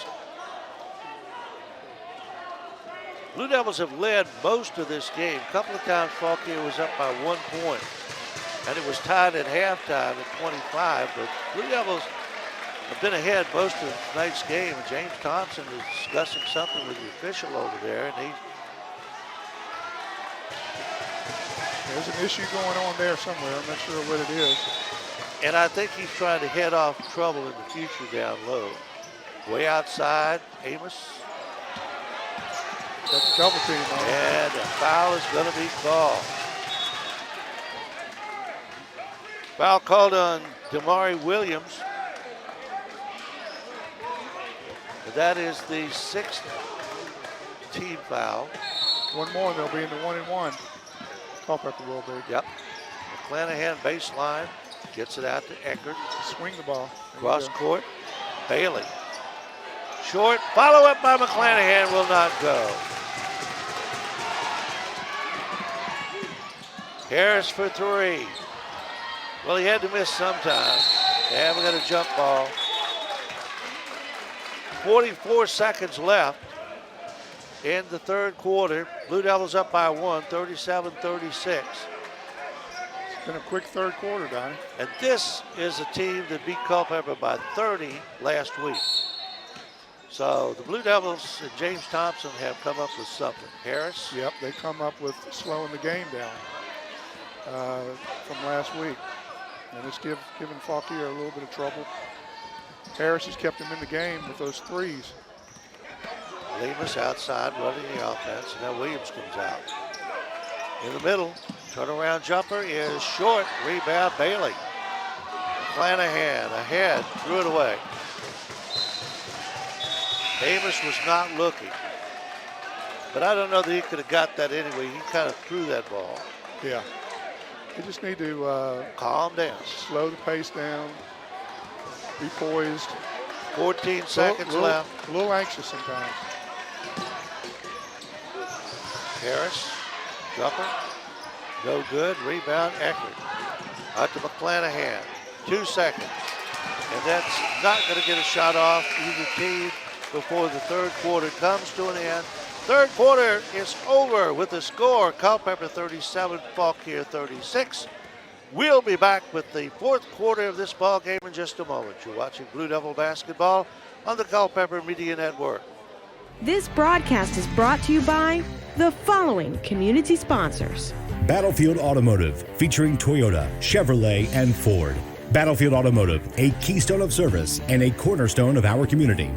Blue Devils have led most of this game. A couple of times Fauquier was up by 1 point. And it was tied at halftime at 25. But Blue Devils have been ahead most of tonight's game, and James Thompson is discussing something with the official over there, and There's an issue going on there somewhere. I'm not sure what it is. and I think he's trying to head off trouble in the future down low. Way outside, Amos. That's a double team. And a foul is going to be called. Foul called on Damari Williams. That is the 6th team foul. One more and they'll be in the 1-and-1. Culpeper will be. Yep. McClanahan baseline. Gets it out to Eckert. Swing the ball. Cross court. Bailey. Short. Follow up by McClanahan will not go. Harris for 3. Well, he had to miss sometime. And we got a jump ball. 44 seconds left in the third quarter. Blue Devils up by 1, 37-36. It's been a quick third quarter, Donnie. And this is a team that beat Culpeper by 30 last week. So the Blue Devils and James Thompson have come up with something. Harris? Yep, they come up with slowing the game down from last week. And it's giving Fauquier a little bit of trouble. Harris has kept him in the game with those threes. Lemus outside running the offense. And now Williams comes out. In the middle, turnaround jumper is short. Rebound, Bailey. McClanahan ahead, threw it away. Amos was not looking. But I don't know that he could have got that anyway. He kind of threw that ball. Yeah. You just need to calm down. Slow the pace down. Be poised. 14 seconds left. A little anxious sometimes. Harris, jumper, no good. Rebound, Eckert. Out to McClanahan. 2 seconds. And that's not going to get a shot off either team before the third quarter comes to an end. Third quarter is over with the score, Culpeper 37, Fauquier 36. We'll be back with the fourth quarter of this ball game in just a moment. You're watching Blue Devil basketball on the Culpeper Media Network. This broadcast is brought to you by the following community sponsors. Battlefield Automotive, featuring Toyota, Chevrolet, and Ford. Battlefield Automotive, a keystone of service and a cornerstone of our community.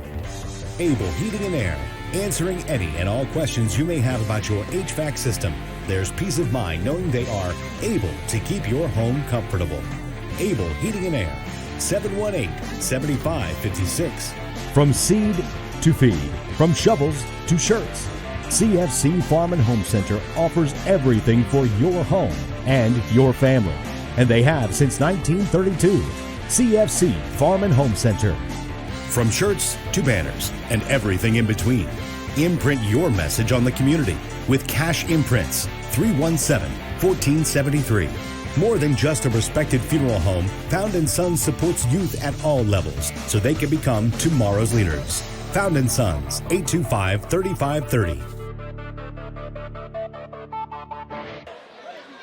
Able Heating and Air, answering any and all questions you may have about your HVAC system. There's peace of mind knowing they are able to keep your home comfortable. Able Heating and Air, 718-7556. From seed to feed, from shovels to shirts, CFC Farm and Home Center offers everything for your home and your family. And they have since 1932. CFC Farm and Home Center. From shirts to banners and everything in between. Imprint your message on the community with Cash Imprints, 317-1473. More than just a respected funeral home, Found & Sons supports youth at all levels so they can become tomorrow's leaders. Found & Sons, 825-3530.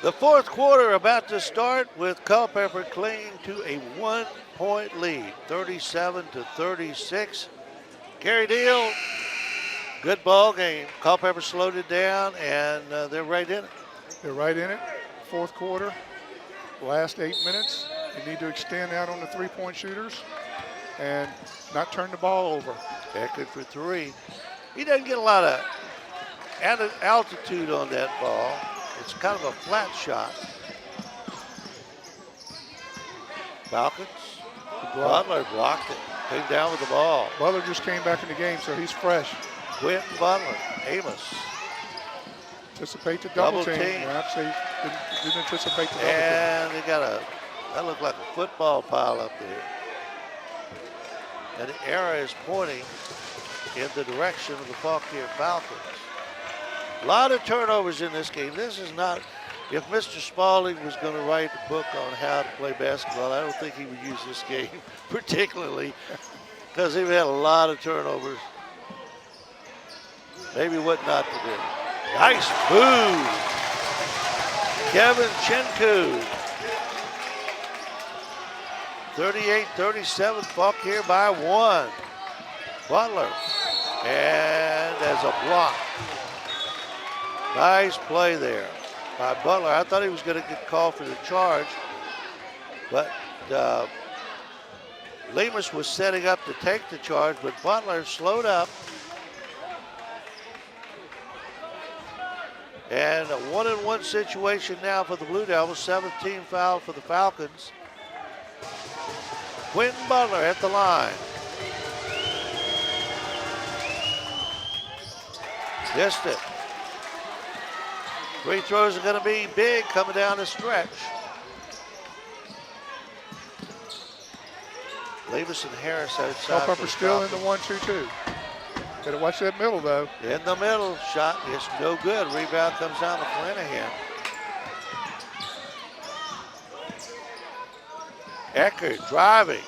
The fourth quarter about to start with Culpeper clinging to a 1-point lead, 37-36. Gary Deal, good ball game. Culpeper slowed it down, and they're right in it. They're right in it. Fourth quarter, last 8 minutes. You need to extend out on the three-point shooters and not turn the ball over. Eckert for 3. He doesn't get a lot of altitude on that ball. It's kind of a flat shot. Falcons. Butler blocked it. Came down with the ball. Butler just came back in the game, so he's fresh. Quentin Butler. Amos. Anticipate the double team. team. Perhaps they didn't anticipate the double team. And they got that looked like a football pile up there. And the arrow is pointing in the direction of the Fauquier Falcons. A lot of turnovers in this game. This is not, if Mr. Spalding was going to write a book on how to play basketball, I don't think he would use this game particularly because they've had a lot of turnovers. Maybe what not to do. Nice move. Kevin Chenku. 38-37, Fauquier by 1. Butler, and as a block. Nice play there by Butler. I thought he was going to get called for the charge, but Lemus was setting up to take the charge, but Butler slowed up. And a 1-and-1 situation now for the Blue Devils. 17 foul for the Falcons. Quentin Butler at the line. Missed it. Free throws are going to be big coming down the stretch. Levis and Harris outside. Culpeper still in the 1-2-2. Got to watch that middle, though. In the middle, shot is no good. Rebound comes down to Flanagan. Eckert driving.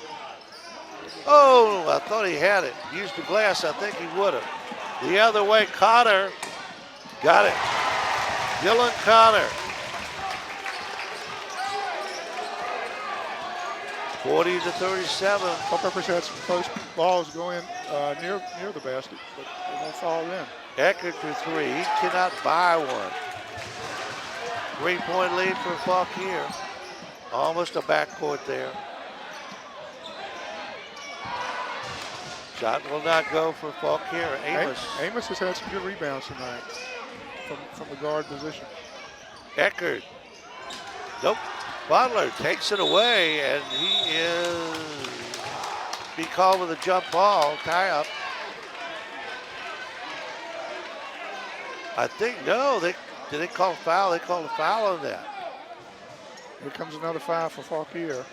Oh, I thought he had it. Used the glass, I think he would have. The other way, Cotter got it. Dylan Cotter. 40-37. Culpeper's had some close balls go in near the basket, but they won't fall in. Eckert for 3. He cannot buy one. 3-point lead for Fauquier. Almost a backcourt there. Shot will not go for Fauquier. Amos has had some good rebounds tonight from the guard position. Eckert. Nope. Butler takes it away, and he is be called with a jump ball, tie up. I think, no, did they call a foul? They called a foul on that. Here comes another foul for Fauquier.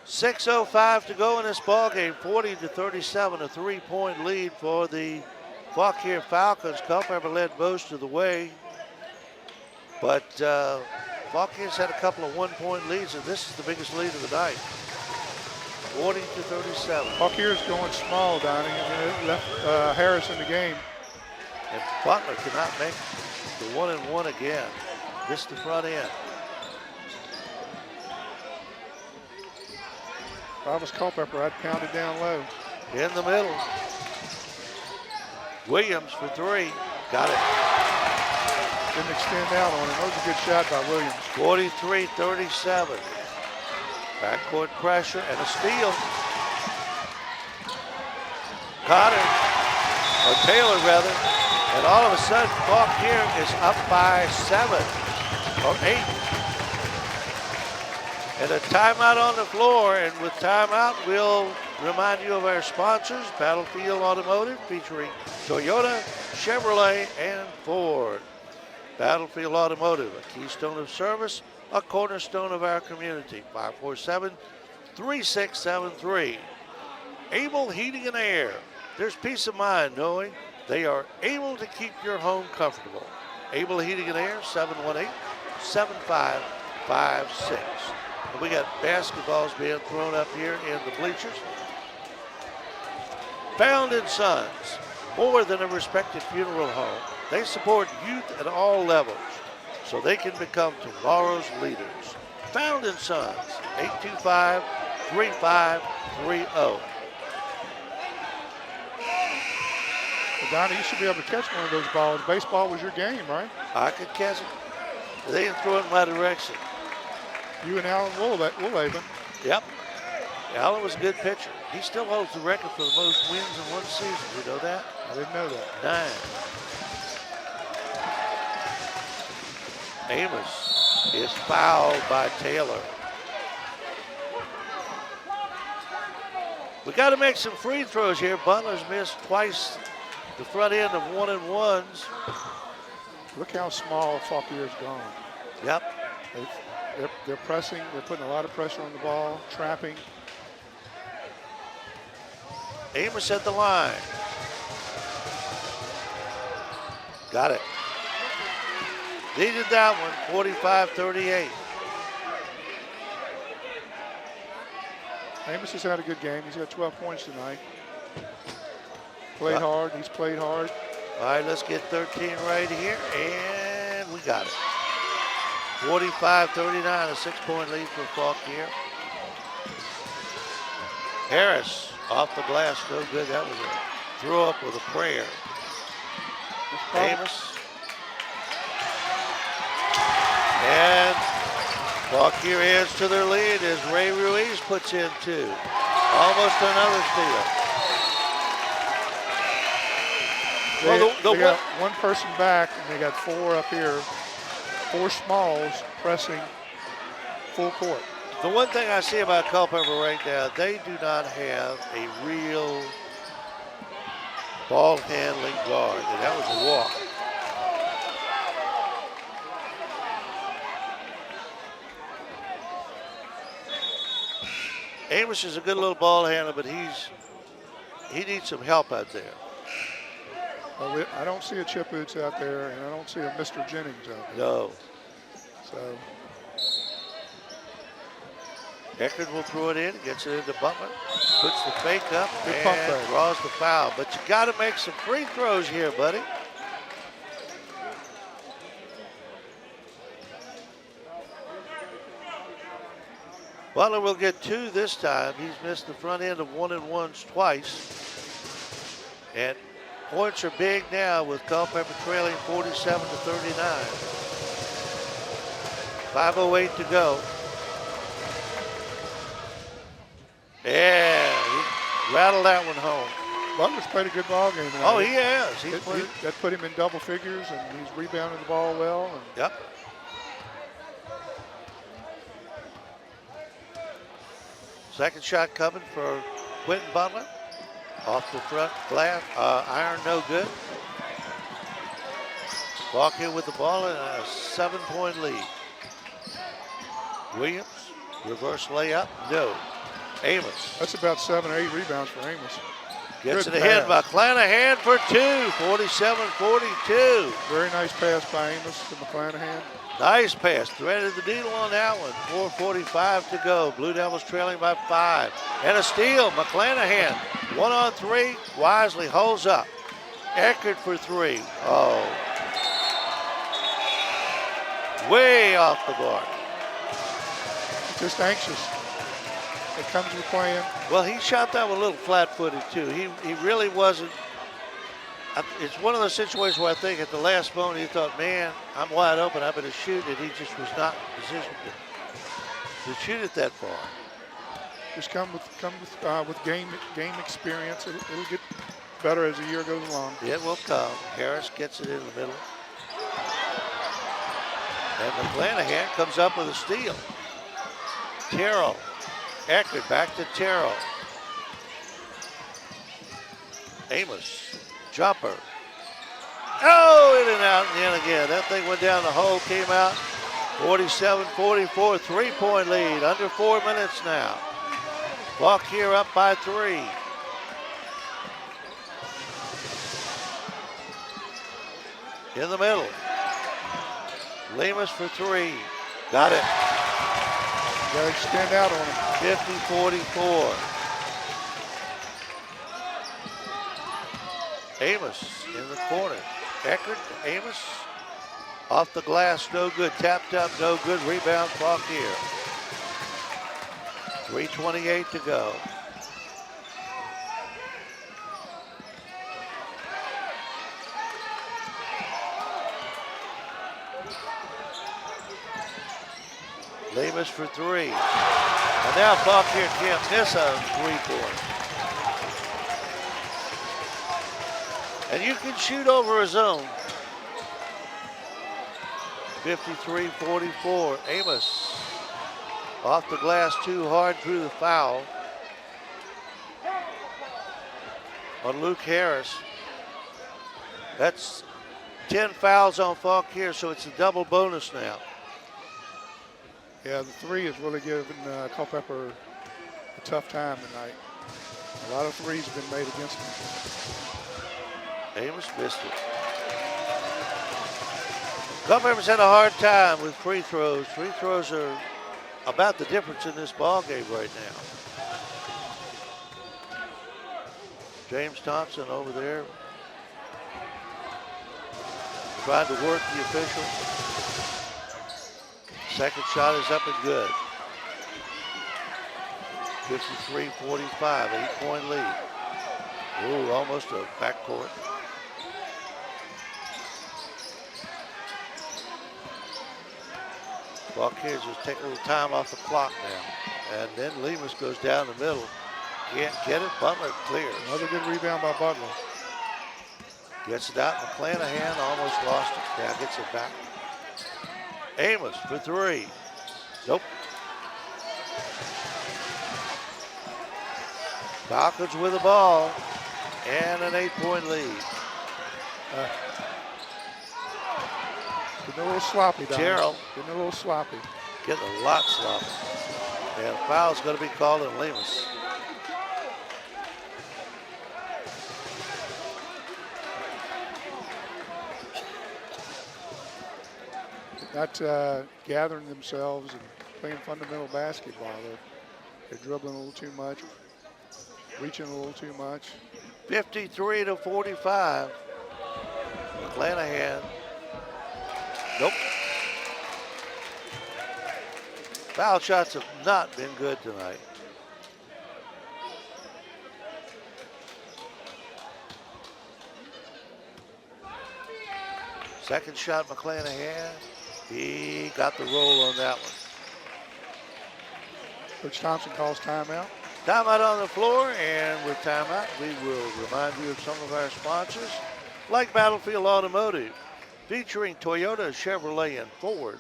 6:05 to go in this ball game. 40-37, a 3-point lead for the Fauquier Falcons. Culpeper led most of the way, but Fauquier's had a couple of 1-point leads, and this is the biggest lead of the night. 40-37. Fauquier's going small, Donnie, and left Harris in the game. And Butler cannot make the 1-and-1 again. This the front end. If I was Culpeper, I'd pound it down low. In the middle. Williams for 3. Got it. Didn't extend out on him. That was a good shot by Williams. 43-37. Backcourt pressure and a steal. Cotter, or Taylor rather, and all of a sudden Fauquier is up by 7 or 8. And a timeout on the floor, and with timeout, we'll remind you of our sponsors, Battlefield Automotive, featuring Toyota, Chevrolet, and Ford. Battlefield Automotive, a keystone of service, a cornerstone of our community. 547-3673. Able Heating and Air. There's peace of mind knowing they are able to keep your home comfortable. Able Heating and Air, 718-7556. We got basketballs being thrown up here in the bleachers. Found in Sons, more than a respected funeral home. They support youth at all levels so they can become tomorrow's leaders. Found in Sons, 825-3530. Well, Donnie, you should be able to catch one of those balls. Baseball was your game, right? I could catch it. They didn't throw it in my direction. You and Alan Woolhaven. Yep. Allen was a good pitcher. He still holds the record for the most wins in one season. You know that? I didn't know that. 9. Amos is fouled by Taylor. We got to make some free throws here. Butler's missed twice the front end of 1-and-1s. Look how small Faukier's gone. Yep. They're pressing. They're putting a lot of pressure on the ball, trapping. Amos at the line. Got it. Needed that one, 45-38. Amos has had a good game. He's got 12 points tonight. Played hard. He's played hard. All right, let's get 13 right here, and we got it. 45-39, a 6-point lead for Fauquier. Harris off the glass, no good. That was a throw up with a prayer. Amos. And Fauquier adds to their lead as Ray Ruiz puts in 2. Almost another steal. They got one person back, and they got 4 up here. 4 smalls pressing full court. The one thing I see about Culpeper right now, they do not have a real ball handling guard, and that was a walk. Amos is a good little ball handler, but he needs some help out there. I don't see a Chip Boots out there, and I don't see a Mr. Jennings out there. No. So Eckert will throw it in, gets it into Butler, puts the fake up, Good pump and fake. draws the foul. But you got to make some free throws here, buddy. Butler will get 2 this time. He's missed the front end of 1-and-1s twice. And points are big now with Culpeper trailing 47-39. 5:08 to go. Yeah, he rattled that one home. Butler's played a good ball game tonight. Oh, he has. That put him in double figures, and he's rebounding the ball well. And Yep. Second shot coming for Quentin Butler. Off the front glass, iron no good. Fauquier with the ball and a 7-point lead. Williams, reverse layup, no. Amos. that's about 7 or 8 rebounds for Amos. Gets Good it ahead by pass. McClanahan for 2, 47-42. Very nice pass by Amos to McClanahan. Nice pass, threaded the needle on that one. 4:45 to go. Blue Devils trailing by 5. And a steal, McClanahan. 1-on-3, wisely holds up. Eckert for 3. Oh. Way off the mark. Just anxious. It comes with playing. Well, he shot that one a little flat-footed too. He really wasn't. It's one of those situations where I think at the last moment he thought, man, I'm wide open, I better shoot it. He just was not in position to shoot it that far. Just come with game experience. It'll get better as the year goes along. It will come. Harris gets it in the middle. And McClanahan comes up with a steal. Terrell. Eckert back to Terrell. Amos. Jumper. Oh, in and out and in again. That thing went down the hole, came out. 47-44, 3-point lead. Under 4 minutes now. Fauquier up by 3. In the middle. Lemus for 3. Got it. Got to extend out on him. 50-44. Amos in the corner. Eckert to Amos. Off the glass, no good. Tapped up, no good. Rebound, Fauquier. 3:28 to go. Lemus for 3. And now Fauquier can't miss a 3-point. And you can shoot over a zone. 53-44. Amos off the glass too hard, through the foul on Luke Harris. That's 10 fouls on Fauquier, so it's a double bonus now. Yeah, the 3 has really given Culpeper a tough time tonight. A lot of 3s have been made against him. Amos missed it. Culpeper's had a hard time with free throws. Free throws are about the difference in this ball game right now. James Thompson over there trying to work the official. Second shot is up and good. 53-45, 8-point lead. Ooh, almost a backcourt. Fauquier just take a little time off the clock now. And then Lemus goes down the middle. Can't get it. Butler clears. Another good rebound by Butler. Gets it out. McClanahan almost lost it. Now gets it back. Amos for three. Nope. Falcons with the ball and an 8-point lead. Getting a little sloppy, Don. Gerald. Getting a little sloppy. Getting a lot sloppy. And foul's going to be called on Lemus. Not gathering themselves and playing fundamental basketball. They're dribbling a little too much, reaching a little too much. 53-45. McClanahan. Nope. Foul shots have not been good tonight. Second shot, McClanahan. He got the roll on that one. Coach Thompson calls timeout. Timeout on the floor, and with timeout, we will remind you of some of our sponsors, like Battlefield Automotive, featuring Toyota, Chevrolet, and Ford.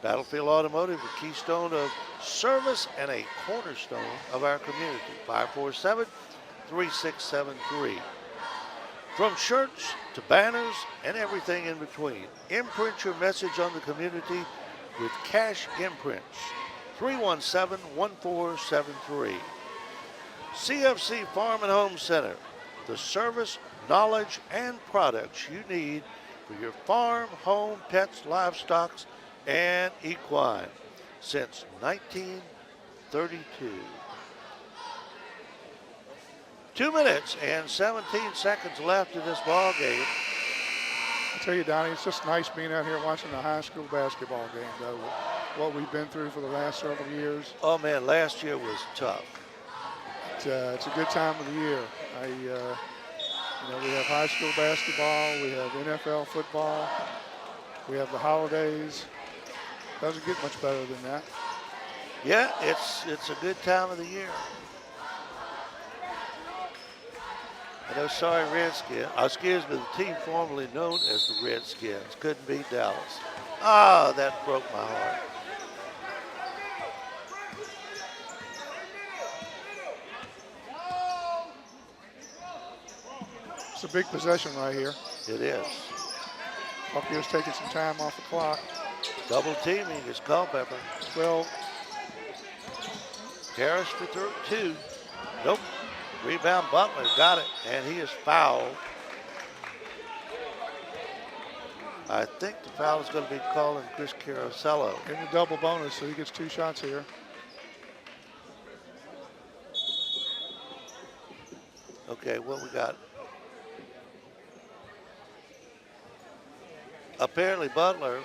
Battlefield Automotive, a keystone of service and a cornerstone of our community. 547-3673. From shirts to banners and everything in between, imprint your message on the community with Cash Imprints. 317-1473. CFC Farm and Home Center, the service, knowledge, and products you need for your farm, home, pets, livestock, and equine since 1932. 2 minutes and 17 seconds left in this ball game. I tell you, Donnie, it's just nice being out here watching a high school basketball game, though. What we've been through for the last several years. Oh man, last year was tough. It's a good time of the year. We have high school basketball, we have NFL football, we have the holidays. Doesn't get much better than that. Yeah, it's a good time of the year. I know, sorry, Redskins. Excuse me, the team formerly known as the Redskins couldn't beat Dallas. Ah, that broke my heart. It's a big possession right here. It is. Faukier's taking some time off the clock. Double teaming is Culpeper. Well, Harris for two. Nope. Rebound, Butler got it, and he is fouled. I think the foul is going to be called on Chris Carosello. In the double bonus, so he gets 2 shots here. Okay, what we got? Apparently Butler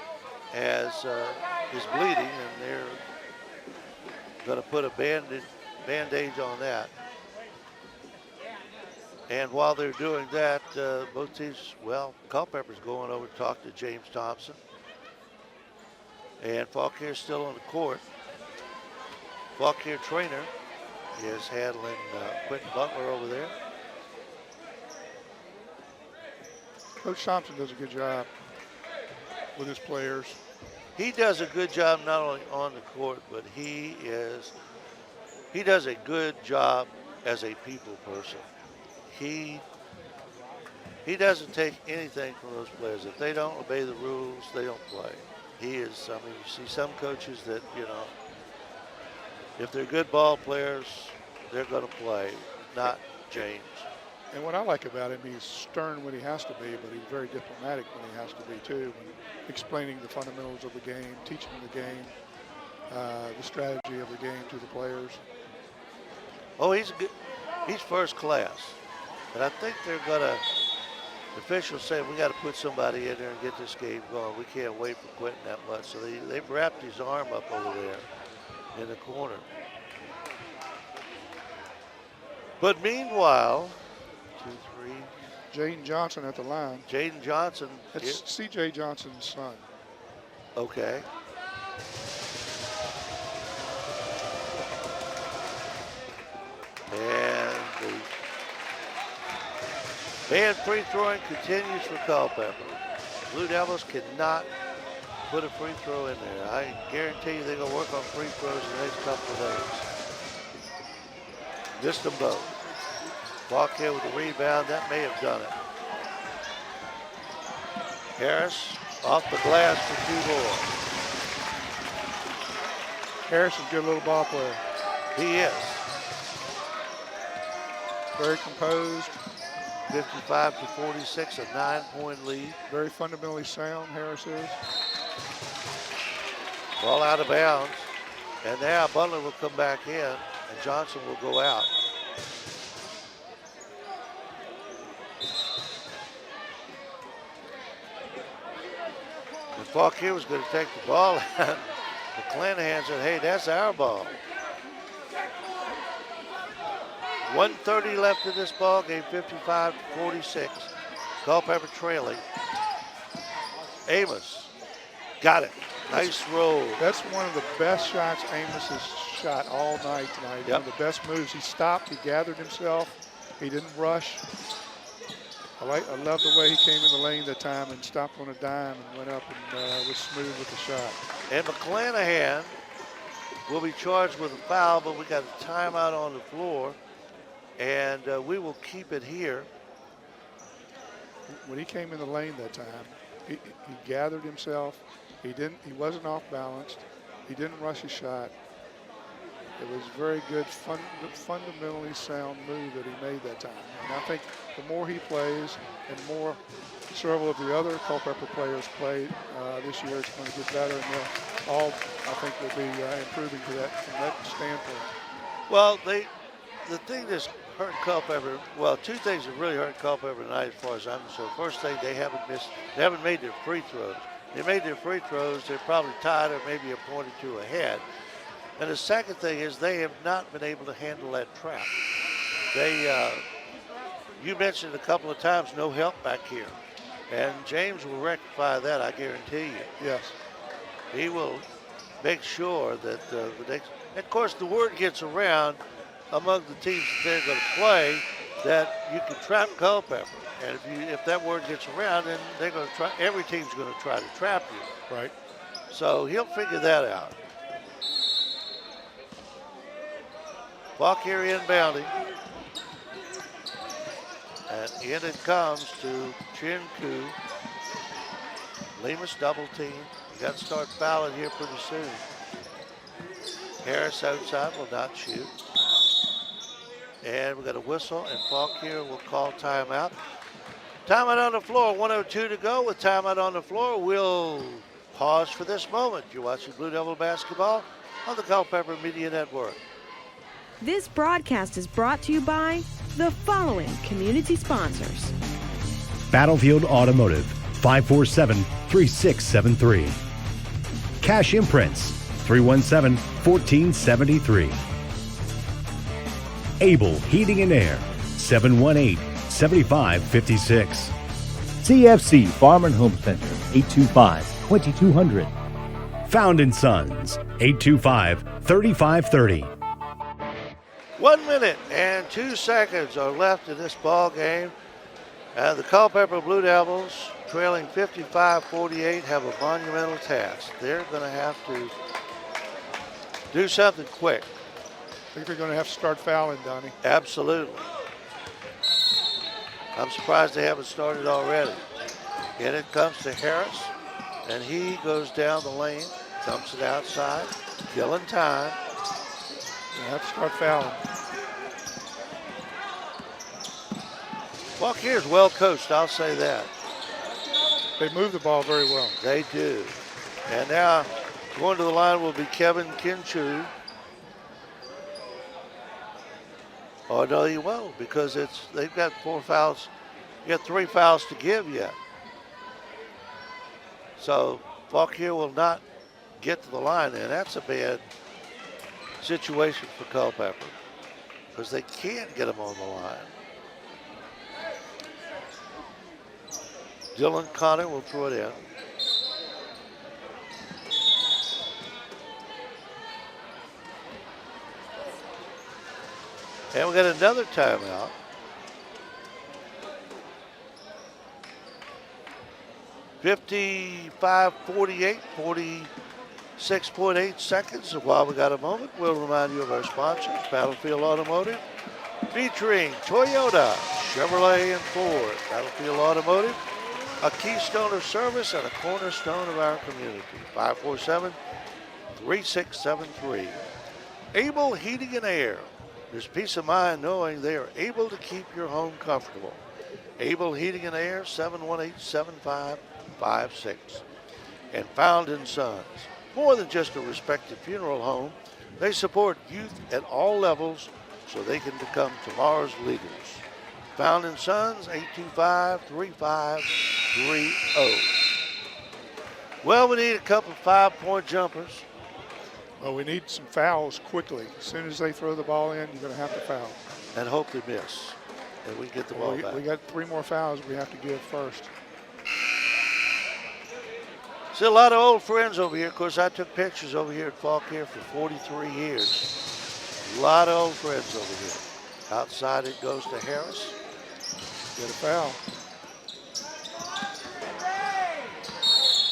is bleeding, and they're going to put a bandage on that. And while they're doing that, both teams, Culpeper's going over to talk to James Thompson. And Faukier's still on the court. Fauquier trainer is handling Quentin Butler over there. Coach Thompson does a good job with his players. He does a good job not only on the court, but he does a good job as a people person. He doesn't take anything from those players. If they don't obey the rules, they don't play. You see some coaches that, if they're good ball players, they're going to play, not James. And what I like about him, he's stern when he has to be, but he's very diplomatic when he has to be too, when explaining the fundamentals of the game, teaching the game, the strategy of the game to the players. Oh, he's first class. But I think they're going to The officials said we got to put somebody in there and get this game going. We can't wait for Quentin that much. So they've wrapped his arm up over there in the corner. But meanwhile, 2-3. Jaden Johnson at the line. Jaden Johnson. It's C.J. Johnson's son. Okay. And the band free throwing continues for Culpeper. Blue Devils cannot put a free throw in there. I guarantee you they're going to work on free throws in the next couple of days. Missed them both. Fauquier with the rebound. That may have done it. Harris off the glass for 2 more. Harris is a good little ball player. He is. Very composed. 55-46, a 9-point lead. Very fundamentally sound, Harris is. Ball out of bounds. And now Butler will come back in and Johnson will go out. And Fauquier was going to take the ball out. McClanahan said, hey, that's our ball. 1:30 left in this ball game, 55-46. Culpeper trailing. Amos got it. Nice roll. That's one of the best shots Amos has shot all night tonight. Yep. One of the best moves. He stopped, he gathered himself, he didn't rush. I love the way he came in the lane that time and stopped on a dime and went up and was smooth with the shot. And McClanahan will be charged with a foul, but we got a timeout on the floor, and we will keep it here. When he came in the lane that time, he gathered himself. He wasn't off balanced. He didn't rush his shot. It was a very good, fundamentally sound move that he made that time. And I think the more he plays and more several of the other Culpeper players play this year, it's going to get better, and they'll all, I think, will be improving from that standpoint. Well, the thing that's hurt Culpeper, well, two things that really hurt Culpeper tonight as far as I'm concerned. First thing, they haven't made their free throws. They made their free throws, they're probably tied or maybe a point or two ahead. And the second thing is they have not been able to handle that trap. You mentioned a couple of times no help back here. And James will rectify that, I guarantee you. Yes. He will make sure that of course, the word gets around among the teams that they're going to play that you can trap Culpeper. And if that word gets around, then they're going to try. Every team's going to try to trap you. Right. So he'll figure that out. Fauquier inbounding. And in it comes to Chinku. Lemus double team. You got to start fouling here pretty soon. Harris outside will not shoot. And we got a whistle, and Fauquier will call timeout. Timeout on the floor, 1:02 to go. With timeout on the floor, we'll pause for this moment. You're watching Blue Devil basketball on the Culpeper Media Network. This broadcast is brought to you by the following community sponsors. Battlefield Automotive, 547-3673. Cash Imprints, 317-1473. Able Heating and Air, 718-7556. CFC Farm and Home Center, 825-2200. Found & Sons, 825-3530. 1 minute and 2 seconds are left in this ball game. And the Culpeper Blue Devils, trailing 55-48, have a monumental task. They're going to have to do something quick. I think they're going to have to start fouling, Donnie. Absolutely. I'm surprised they haven't started already. And it comes to Harris, and he goes down the lane, dumps it outside, killing time. They have to start fouling. Fauquier is well coached, I'll say that. They move the ball very well. They do. And now going to the line will be Kevin Kinchu. Oh, no, he won't, because they've got 4 fouls You got 3 fouls to give yet. So Fauquier will not get to the line, and that's a bad situation for Culpeper because they can't get him on the line. Dylan Connor will throw it in. And we got another timeout. (55-48), 46.8 seconds. And while we got a moment, we'll remind you of our sponsors, Battlefield Automotive, featuring Toyota, Chevrolet, and Ford. Battlefield Automotive, a keystone of service and a cornerstone of our community. 547-3673. Able Heating and Air. There's peace of mind knowing they are able to keep your home comfortable. Able Heating and Air, 718-7556. And Found & Sons. More than just a respected funeral home, they support youth at all levels so they can become tomorrow's leaders. Found & Sons, 825-3530. Well, we need a couple of 5-point jumpers. Well, we need some fouls quickly. As soon as they throw the ball in, you're going to have to foul. And hope they miss. And we get the ball back. We got 3 more fouls we have to give first. See a lot of old friends over here. Of course, I took pictures over here at Fauquier for 43 years. A lot of old friends over here. Outside it goes to Harris. Get a foul.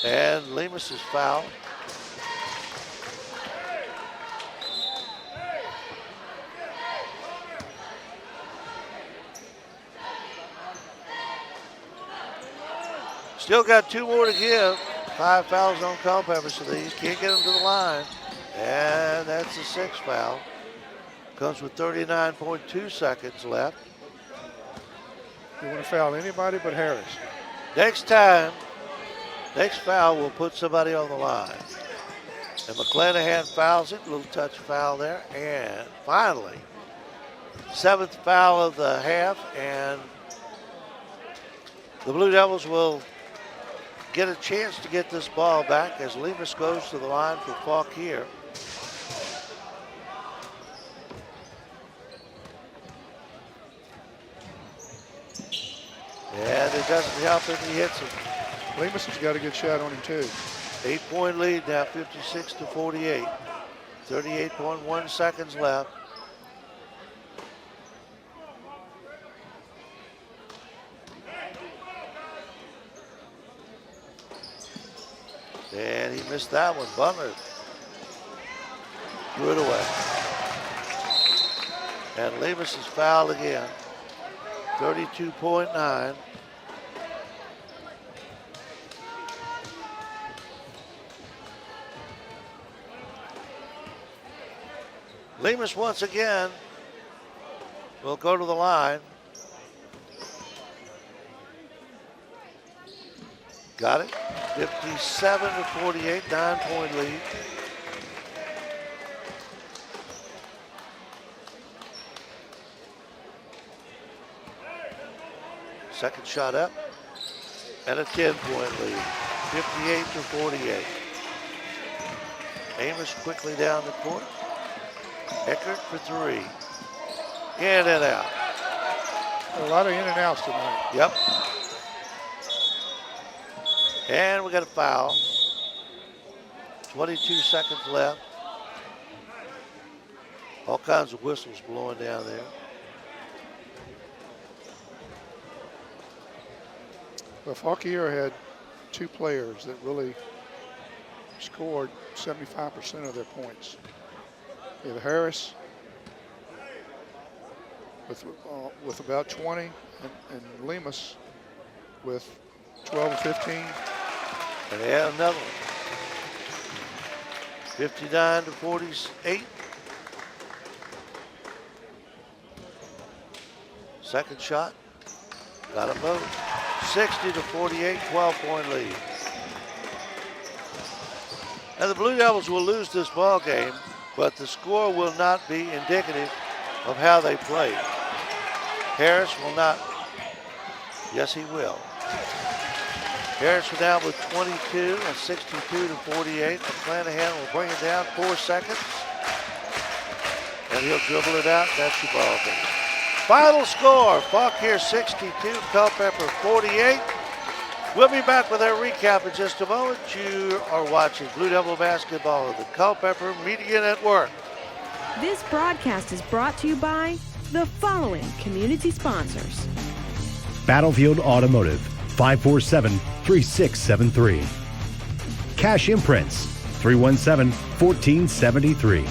And Lemus is fouled. Still got 2 more to give. 5 fouls on Culpeper, so they can't get them to the line. And that's the 6th foul. Comes with 39.2 seconds left. You want to foul anybody but Harris. Next foul will put somebody on the line. And McClanahan fouls it, a little touch foul there. And finally, 7th foul of the half, and the Blue Devils will get a chance to get this ball back as Lemus goes to the line for Fauquier. And it doesn't help if he hits him. Lemus has got a good shot on him too. 8-point lead now, 56-48. 38.1 seconds left. And he missed that one. Butler threw it away. And Lemus is fouled again. 32.9. Lemus once again will go to the line. Got it. 57-48, 9-point lead. Second shot up, and a 10-point lead, 58-48. Amos quickly down the court. Eckert for 3. In and out. A lot of in and outs tonight. Yep. And we got a foul. 22 seconds left. All kinds of whistles blowing down there. Well, Fauquier had 2 players that really scored 75% of their points. You have Harris with about 20, and Lemus with 12 or 15. And they had another one. 59-48. Second shot. Got a vote. 60-48, 12-point lead. And the Blue Devils will lose this ball game, but the score will not be indicative of how they played. Harris will not Yes, he will. Harris will down with 22, a 62-48. McClanahan will bring it down 4 seconds. And he'll dribble it out. That's your ball game. Final score, Fauquier 62, Culpeper 48. We'll be back with our recap in just a moment. You are watching Blue Devil basketball of the Culpeper Media Network. This broadcast is brought to you by the following community sponsors. Battlefield Automotive, 547-3673. Cash Imprints, 317-1473.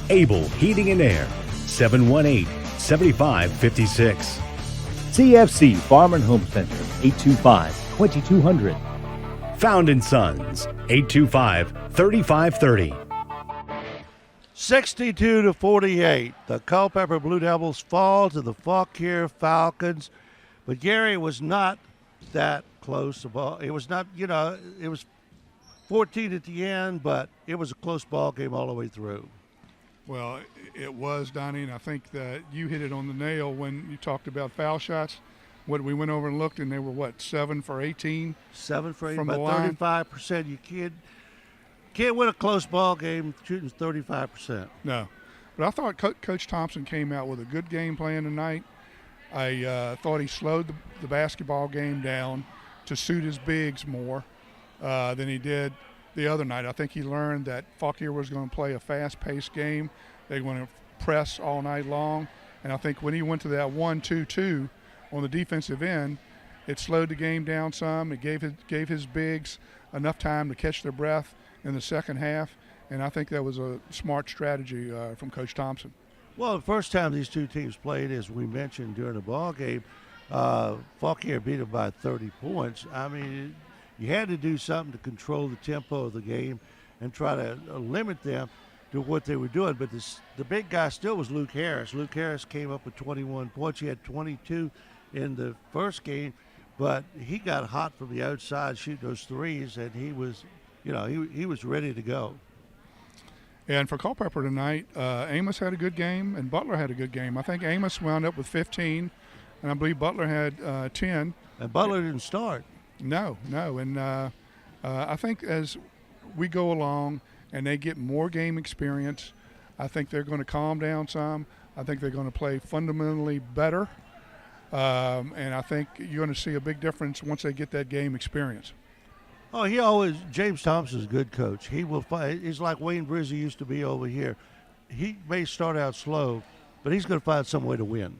Able Heating and Air, 718-7556. CFC Farm and Home Center, 825-2200. Found & Sons, 825-3530. 62-48. The Culpeper Blue Devils fall to the Fauquier Falcons. But Gary, it was not that close. It was not, it was 14 at the end, but it was a close ball game all the way through. Well, it was, Donnie, and I think that you hit it on the nail when you talked about foul shots. We went over and looked, and they were, 7 for 18? 7 for 18, from the about line. 35%. You can't win a close ball game shooting 35%. No. But I thought Coach Thompson came out with a good game plan tonight. I thought he slowed the basketball game down to suit his bigs more than he did the other night. I think he learned that Fauquier was going to play a fast-paced game. They're going to press all night long. And I think when he went to that 1-2-2 on the defensive end, it slowed the game down some. It gave his bigs enough time to catch their breath in the second half. And I think that was a smart strategy from Coach Thompson. Well, the first time these two teams played, as we mentioned during the ball game, Fauquier beat them by 30 points. I mean, you had to do something to control the tempo of the game and try to limit them to what they were doing. But the big guy still was Luke Harris. Luke Harris came up with 21 points. He had 22 in the first game, but he got hot from the outside shooting those threes, and he was, he was ready to go. And for Culpeper tonight, Amos had a good game and Butler had a good game. I think Amos wound up with 15, and I believe Butler had 10. And Butler didn't start. No. And I think as we go along and they get more game experience, I think they're going to calm down some. I think they're going to play fundamentally better. And I think you're going to see a big difference once they get that game experience. Oh, James Thompson's a good coach. He will fight. He's like Wayne Brizzy used to be over here. He may start out slow, but he's going to find some way to win.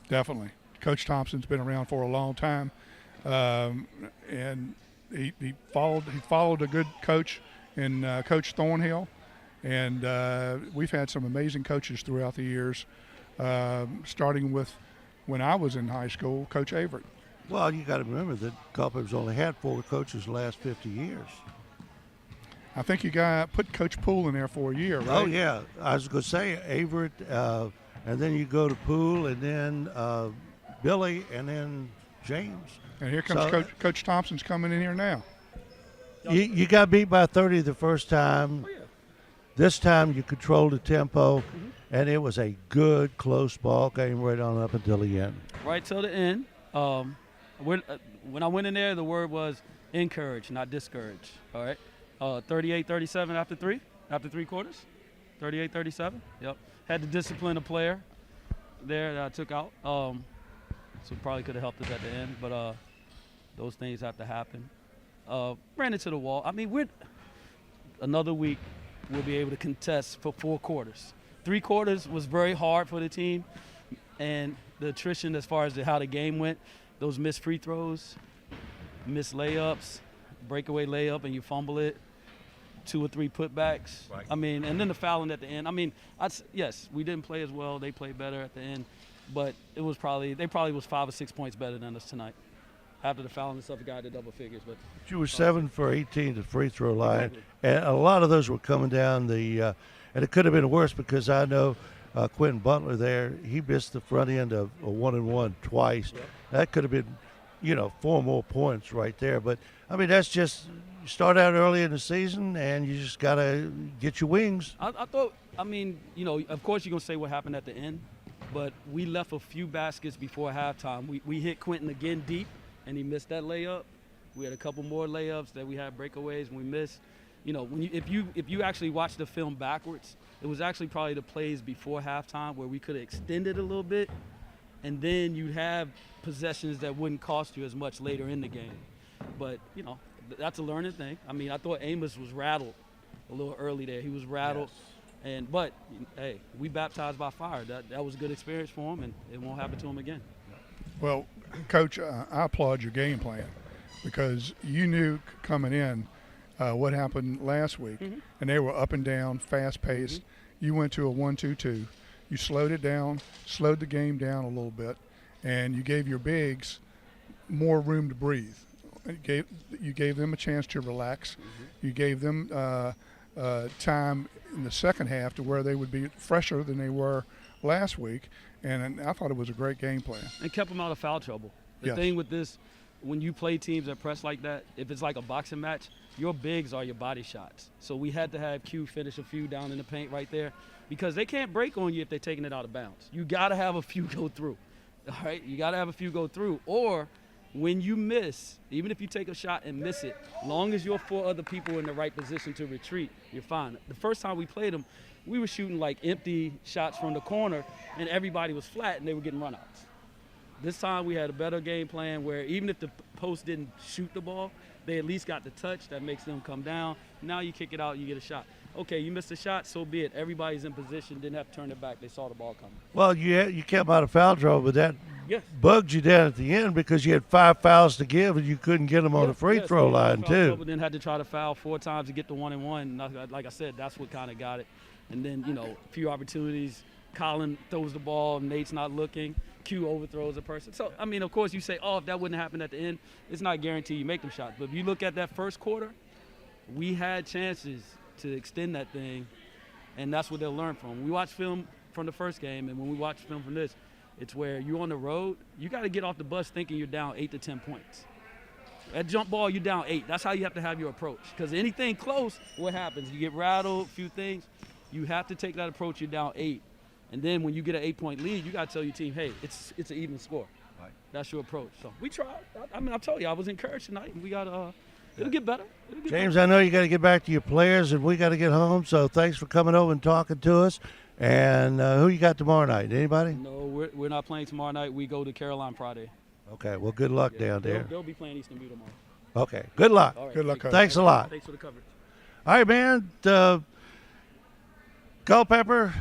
Definitely. Coach Thompson's been around for a long time. And he followed a good coach in Coach Thornhill. And we've had some amazing coaches throughout the years, starting with when I was in high school, Coach Averitt. Well, you got to remember that Culpeper's only had 4 coaches the last 50 years. I think you put Coach Poole in there for a year, right? Oh, yeah. I was going to say Averitt, and then you go to Poole, and then Billy, and then James. And here comes Coach Thompson's coming in here now. You got beat by 30 the first time. Oh, yeah. This time you controlled the tempo, and it was a good, close ball game right on up until the end. Right till the end. When I went in there, the word was encourage, not discourage. All right, 38-37 after three quarters, 38-37. Yep, had to discipline a player there that I took out. So probably could have helped us at the end, but those things have to happen. Ran into the wall. I mean, another week we'll be able to contest for 4 quarters. 3 quarters was very hard for the team, and the attrition as far as how the game went. Those missed free throws, missed layups, breakaway layup, and you fumble it, 2 or 3 putbacks. Right. I mean, and then the fouling at the end. I mean, yes, we didn't play as well. They played better at the end, but they probably was 5 or 6 points better than us tonight. After the fouling and stuff, we got to double figures. But you were 7 for 18 at the free throw line, exactly. And a lot of those were coming down and it could have been worse because I know Quentin Butler there, he missed the front end of a 1-and-1 twice. Yep. That could have been, 4 more points right there. But, I mean, that's just you start out early in the season and you just got to get your wings. I thought, of course you're going to say what happened at the end. but we left a few baskets before halftime. We hit Quentin again deep, and he missed that layup. We had a couple more layups that we had breakaways and we missed. You know, if you actually watch the film backwards, it was actually probably the plays before halftime where we could have extended a little bit, and then you'd have possessions that wouldn't cost you as much later in the game. But, you know, that's a learning thing. I mean, I thought Amos was rattled a little early there. He was rattled. Yes. But, hey, we baptized by fire. That was a good experience for him, and it won't happen to him again. Well, Coach, I applaud your game plan because you knew coming in what happened last week, and they were up and down, fast-paced. You went to a 1-2-2. You slowed it down, slowed the game down a little bit, and you gave your bigs more room to breathe. You gave them a chance to relax. You gave them time in the second half to where they would be fresher than they were last week, and I thought it was a great game plan. And kept them out of foul trouble. The thing with this, when you play teams that press like that, if it's like a boxing match, your bigs are your body shots. So we had to have Q finish a few down in the paint right there because they can't break on you if they're taking it out of bounds. You got to have a few go through, all right? You got to have a few go through. Or when you miss, even if you take a shot and miss it, long as you're 4 other people in the right position to retreat, you're fine. The first time we played them, we were shooting like empty shots from the corner, and everybody was flat, and they were getting runouts. This time we had a better game plan where even if the post didn't shoot the ball, they at least got the touch that makes them come down. Now you kick it out, you get a shot. Okay, you missed a shot, so be it. Everybody's in position, didn't have to turn it back. They saw the ball coming. Well, you kept out of foul trouble, but that bugged you down at the end because you had 5 fouls to give and you couldn't get them on the free throw line, too. Then had to try to foul 4 times to get the 1-and-1. Like I said, that's what kind of got it. And then, you know, a few opportunities. Colin throws the ball, Nate's not looking. Q overthrows a person. So, I mean, of course, you say, oh, if that wouldn't happen at the end, it's not guaranteed you make them shots. But if you look at that first quarter, we had chances to extend that thing, and that's what they'll learn from. We watch film from the first game, and when we watch film from this, it's where you're on the road, you got to get off the bus thinking you're down 8 to 10 points. At jump ball, you're down 8. That's how you have to have your approach. Because anything close, what happens? You get rattled, a few things. You have to take that approach, you're down 8. And then when you get an 8-point lead, you got to tell your team, hey, it's an even score. Right. That's your approach. So we tried. I mean, I told you, I was encouraged tonight. We got it'll get better. James, I know you got to get back to your players, and we got to get home. So thanks for coming over and talking to us. And who you got tomorrow night? Anybody? No, we're not playing tomorrow night. We go to Caroline Friday. Okay, well, good luck down there. They'll be playing Eastern View tomorrow. Okay, good luck. All right, good luck, Coach. Thanks a lot. Thanks for the coverage. All right, man. Culpeper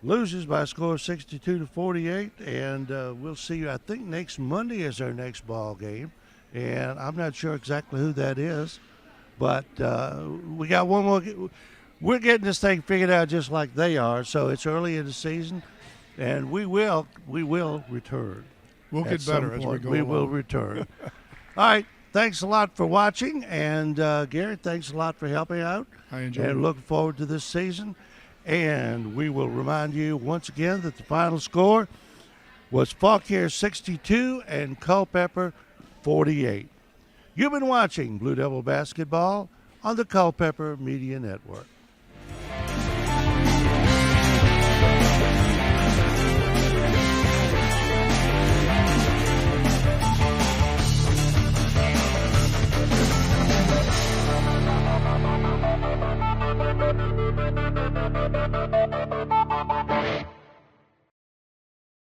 loses by a score of 62-48, and we'll see you, I think, next Monday is our next ball game. And I'm not sure exactly who that is, but we got one more. We're getting this thing figured out just like they are, so it's early in the season, and we will return. We'll get better as we go along. We will return. All right, thanks a lot for watching, and Garrett, thanks a lot for helping out. I enjoyed it. And looking forward to this season. And we will remind you once again that the final score was Fauquier 62 and Culpeper 48. You've been watching Blue Devil Basketball on the Culpeper Media Network.